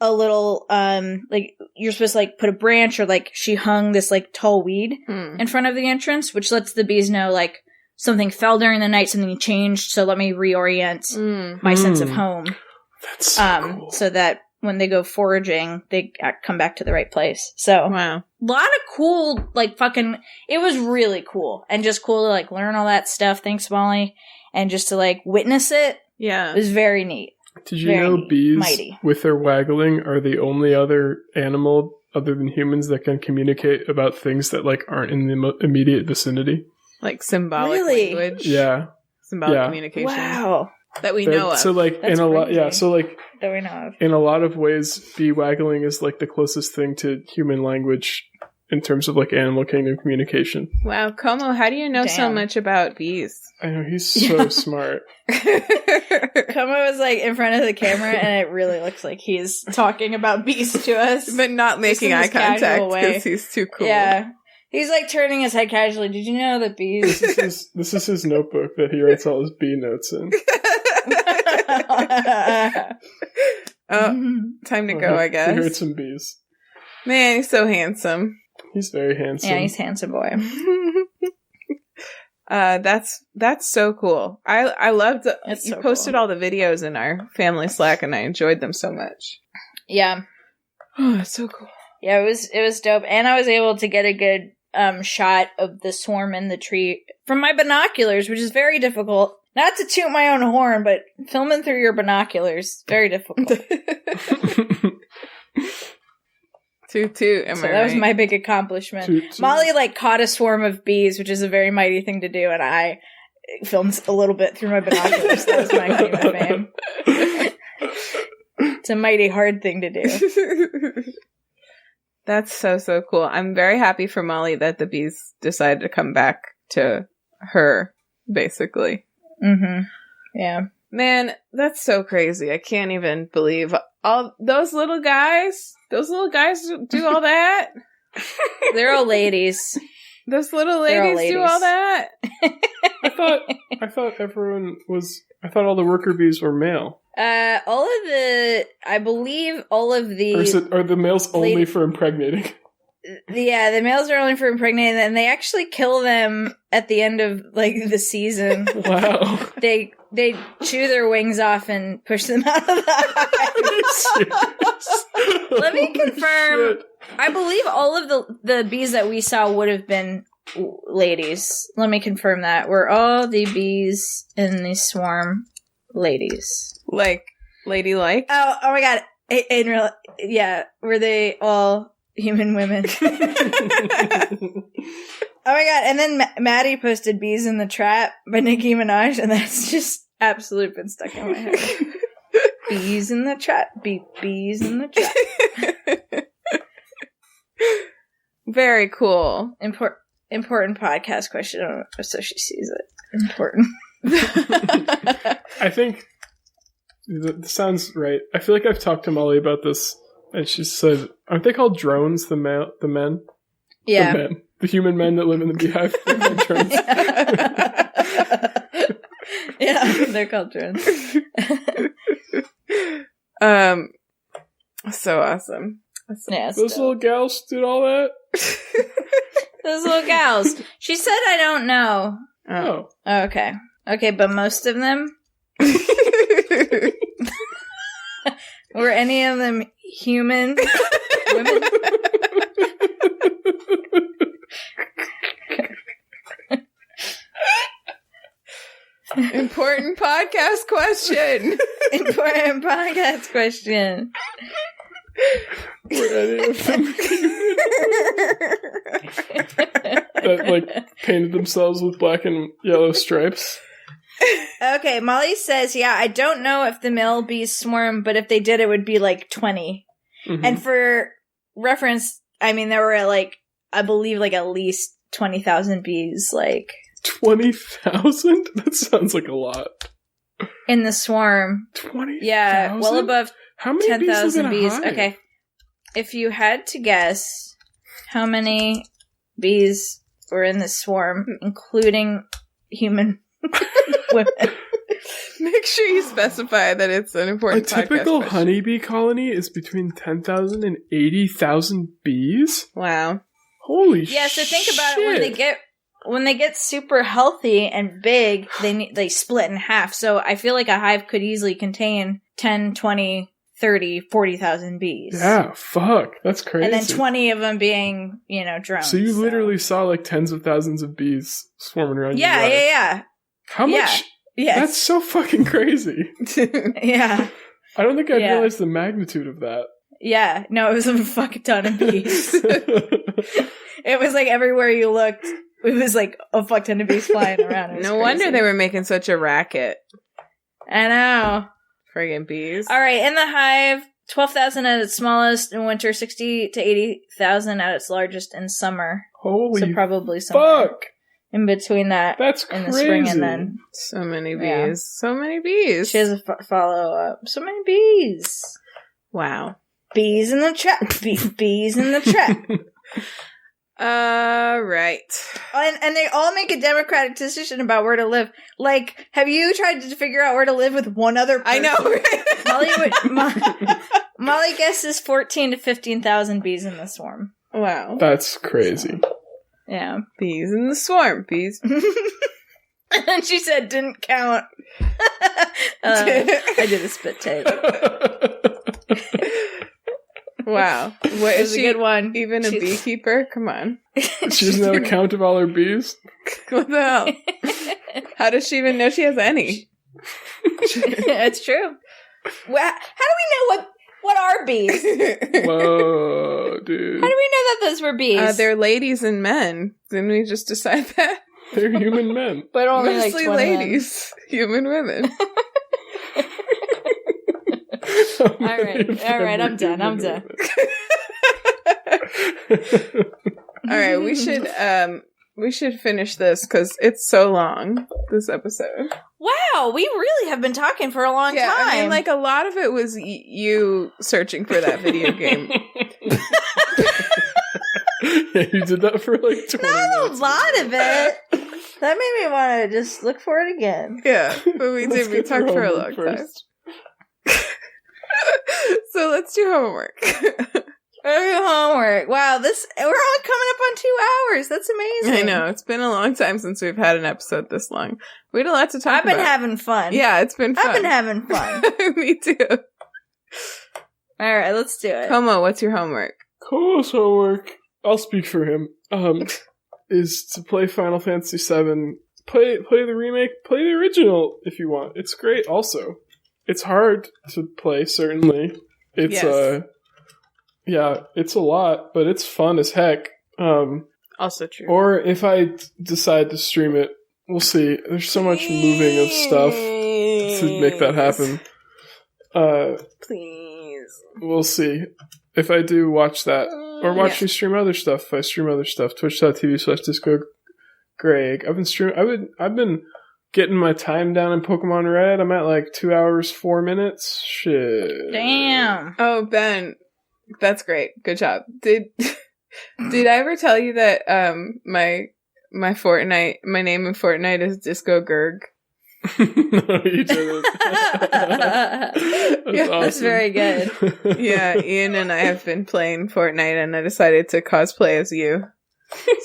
a little, like you're supposed to like put a branch, or like she hung this like tall weed in front of the entrance, which lets the bees know like something fell during the night, something changed. So let me reorient my sense of home.
That's so cool.
So that when they go foraging, they come back to the right place. So,
wow.
A lot of cool, like it was really cool. And just cool to like learn all that stuff. Thanks, Molly. And just to like witness it.
Yeah.
It was very neat.
Did you know bees,
mighty,
with their waggling, are the only other animal other than humans that can communicate about things that like aren't in the immediate vicinity?
Like symbolic language?
Yeah.
Symbolic communication.
Wow.
That we know of.
So like
That's
in a lot,
crazy.
so like
that we know of.
In a lot of ways, bee waggling is like the closest thing to human language in terms of like animal kingdom communication.
Wow, Como, how do you know so much about bees?
I know, he's so smart.
Como was like in front of the camera, and it really looks like he's talking about bees to us,
but not making eye contact because he's too cool.
Yeah. He's like turning his head casually. Did you know that bees?
This is his notebook that he writes all his bee notes in.
Oh, time to go, I guess.
He heard some bees.
Man, he's so handsome.
He's very handsome.
Yeah, he's a handsome boy.
That's so cool. I loved you posted all the videos in our family Slack, and I enjoyed them so much.
Yeah.
Oh, it's so cool.
Yeah, it was dope, and I was able to get a good shot of the swarm in the tree from my binoculars, which is very difficult. Not to toot my own horn, but filming through your binoculars, very difficult.
Toot, am
so
I
that was
right?
my big accomplishment.
Toot.
Molly like caught a swarm of bees, which is a very mighty thing to do, and I filmed a little bit through my binoculars. That was my claim to fame. It's a mighty hard thing to do.
That's so cool. I'm very happy for Molly that the bees decided to come back to her, basically.
Mm-hmm. Yeah.
Man, that's so crazy. I can't even believe all those little guys. Those little guys do all that.
They're all ladies.
Those little ladies do all that.
I thought all the worker bees were male.
I believe all of the...
Are the males only for impregnating?
Yeah, the males are only for impregnating, and they actually kill them at the end of, like, the season.
Wow.
They chew their wings off and push them out of the hive. Let me confirm. I believe all of the bees that we saw would have been ladies. Let me confirm that. Were all the bees in the swarm ladies?
Like, ladylike?
Oh my god. In real, yeah. Were they all human women? Oh my god. And then Maddie posted Bees in the Trap by Nicki Minaj, and that's just absolutely been stuck in my head. Bees in the trap. Bees in the trap.
Very cool.
Important podcast question. I don't know if so she sees it. Important.
I think that sounds right. I feel like I've talked to Molly about this, and she said, aren't they called drones, the men?
Yeah.
The human men that live in the beehive. They're called drones.
Yeah, they're called drones.
So awesome.
Yeah,
Those little gals did all that?
Those little gals. She said I don't know.
Oh.
Okay. Okay, but most of them? Were any of them human women?
Important podcast question.
Important podcast question.
Were any of them human? That, like, painted themselves with black and yellow stripes?
Okay, Molly says, yeah, I don't know if the male bees swarm, but if they did, it would be like 20.
Mm-hmm.
And for reference, I mean, there were like, I believe like at least 20,000 bees, like.
20,000? That sounds like a lot.
In the swarm.
20,000?
Yeah, well above
how many
10,000 bees.
Hive?
Okay. If you had to guess how many bees were in the swarm, including human women.
Make sure you specify that it's an important podcast.
A typical
question.
honeybee colony is between 10,000 and 80,000 bees?
Wow.
Holy shit.
Yeah, so think about it. When they get super healthy and big, they split in half. So I feel like a hive could easily contain 10, 20, 30, 40,000 bees.
Yeah, fuck. That's crazy.
And then 20 of them being, drones.
So you literally saw like tens of thousands of bees swarming around your hive.
Yeah.
How much?
Yes.
That's so fucking crazy.
Yeah.
I don't think I realized the magnitude of that.
Yeah. No, it was a fucking ton of bees. It was like everywhere you looked, it was like a fuck ton of bees flying around.
No wonder they were making such a racket.
I know.
Friggin' bees.
All right, in the hive, 12,000 at its smallest in winter, 60 to 80,000 at its largest in summer.
Holy
so probably somewhere
fuck!
In between that.
That's
in
crazy.
the spring and then.
So many bees.
Yeah.
So many bees.
She has a follow-up. So many bees.
Wow.
Bees in the trap. Bees in the trap.
Right.
And they all make a democratic decision about where to live. Like, have you tried to figure out where to live with one other person?
I
know. Molly guesses 14 to 15,000 bees in the swarm.
Wow.
That's crazy.
Yeah.
Bees in the swarm. Bees.
And she said, didn't count. I did a spit take.
Wow. What is she?
A good one.
Even a beekeeper? Come on.
She doesn't have a count of all her bees?
What the hell? How does she even know she has any?
It's true. Well, how do we know what are bees?
Whoa, dude.
How do we know that those were bees?
They're ladies and men. Didn't we just decide that?
They're human men.
But only
mostly
like
ladies. Men. Human women.
All right, I'm done. All
right, we should finish this because it's so long, this episode.
Wow, we really have been talking for a long time.
I mean, like, a lot of it was you searching for that video game.
Yeah, you did that for like 20 minutes.
Not a lot of it. That made me want to just look for it again.
Yeah, but we did. We talked for a long time. So let's do homework.
Homework. Wow, we're all coming up on 2 hours. That's amazing.
I know. It's been a long time since we've had an episode this long. We had a lot to talk about.
I've been having fun.
Yeah, it's been fun.
I've been having fun.
Me too.
All right, let's do it.
Como, what's your homework?
Como's homework, I'll speak for him, is to play Final Fantasy VII. Play the remake, play the original if you want. It's great also. It's hard to play, certainly. It's it's a lot, but it's fun as heck.
Also true.
Or if I decide to stream it, we'll see. There's so much moving of stuff to make that happen.
Please.
We'll see. If I do watch that, or watch me stream other stuff. If I stream other stuff, twitch.tv/DiscoGreg. I've been getting my time down in Pokemon Red. I'm at like 2 hours, 4 minutes. Shit.
Damn.
Oh, Ben. That's great. Good job. Did I ever tell you that my name in Fortnite is Disco Gerg?
No, you didn't. That's awesome.
That's very good.
Yeah, Ian and I have been playing Fortnite, and I decided to cosplay as you.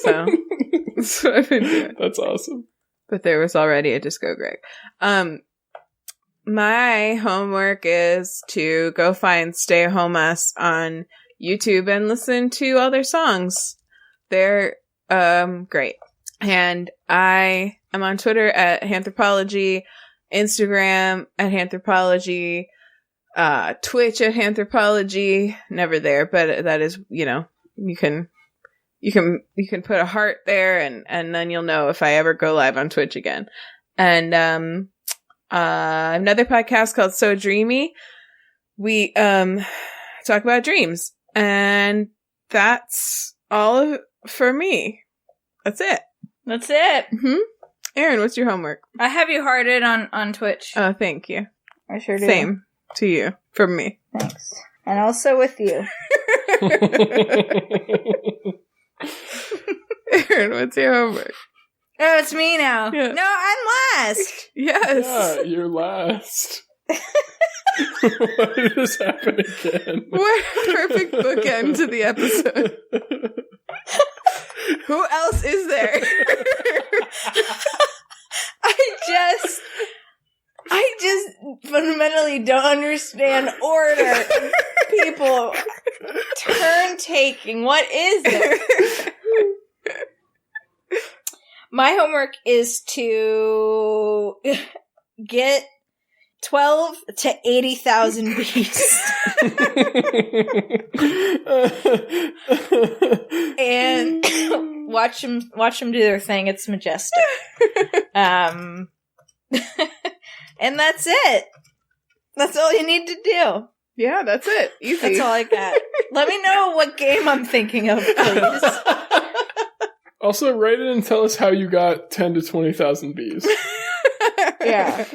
So that's what I've been doing.
That's awesome.
But there was already a Disco Greg. My homework is to go find Stay HOMAS on YouTube and listen to all their songs. They're great. And I am on Twitter at Hanthropology, Instagram at Hanthropology, Twitch at Hanthropology. Never there, but that is, you can put a heart there, and then you'll know if I ever go live on Twitch again. And another podcast called So Dreamy. We talk about dreams, and that's all for me. That's it.
That's it.
Mm-hmm. Erin, what's your homework?
I have you hearted on Twitch.
Oh, thank you.
I sure do.
Same to you from me.
Thanks. And also with you.
Erin, what's your homework?
Oh, it's me now.
Yeah.
No, I'm last.
Yes.
Yeah, you're last. Why did this happen again?
What a perfect bookend to the episode. Who else is there?
I just fundamentally don't understand order. People turn taking. What is it? My homework is to get 12 to 80,000 bees. And watch them do their thing. It's majestic. And that's it. That's all you need to do.
Yeah, that's it. Easy.
That's all I got. Let me know what game I'm thinking of, please.
Also, write in and tell us how you got 10 to 20,000 bees.
Yeah.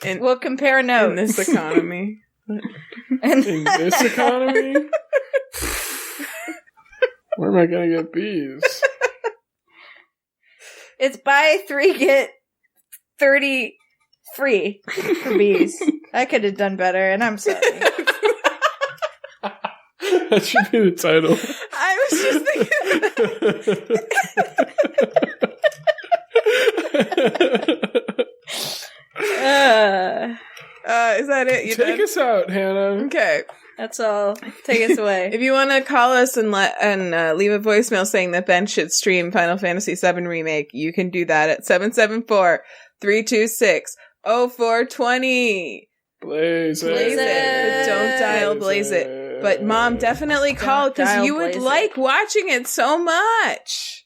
We'll compare notes.
In this economy.
In this economy? Where am I going to get bees?
It's buy 3, get 30 free for bees. I could have done better, and I'm sorry.
That should be the title.
I was just thinking is that it? You
Take us out, Hannah.
Okay.
That's all. Take us away.
If you want to call us and leave a voicemail saying that Ben should stream Final Fantasy VII Remake, you can do that at 774-326-0420.
Blaze it.
Blaze it. But don't dial Blaze it. But Mom, definitely call because you would like watching it so much.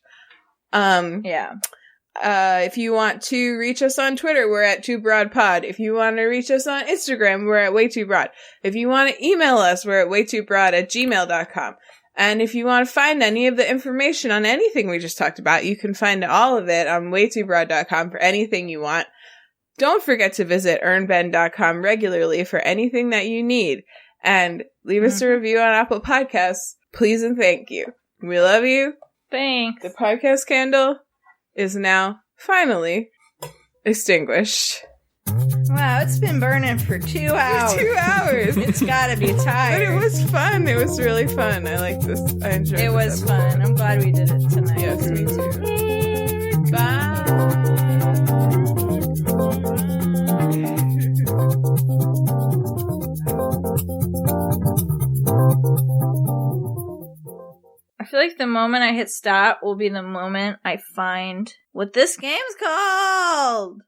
Yeah.
If you want to reach us on Twitter, we're at TwoBroadPod. If you want to reach us on Instagram, we're at WayTooBroad. If you want to email us, we're at WayTooBroad@gmail.com. And if you want to find any of the information on anything we just talked about, you can find all of it on WayTooBroad.com for anything you want. Don't forget to visit earnben.com regularly for anything that you need. And leave us a review on Apple Podcasts. Please and thank you. We love you.
Thanks.
The podcast candle is now finally extinguished.
Wow, it's been burning for 2 hours.
2 hours.
It's gotta be tired.
But it was fun. It was really fun. I like this. I enjoyed it.
It was fun. I'm glad we did it tonight.
Yes, me too. Bye.
I feel like the moment I hit stop will be the moment I find what this game's called.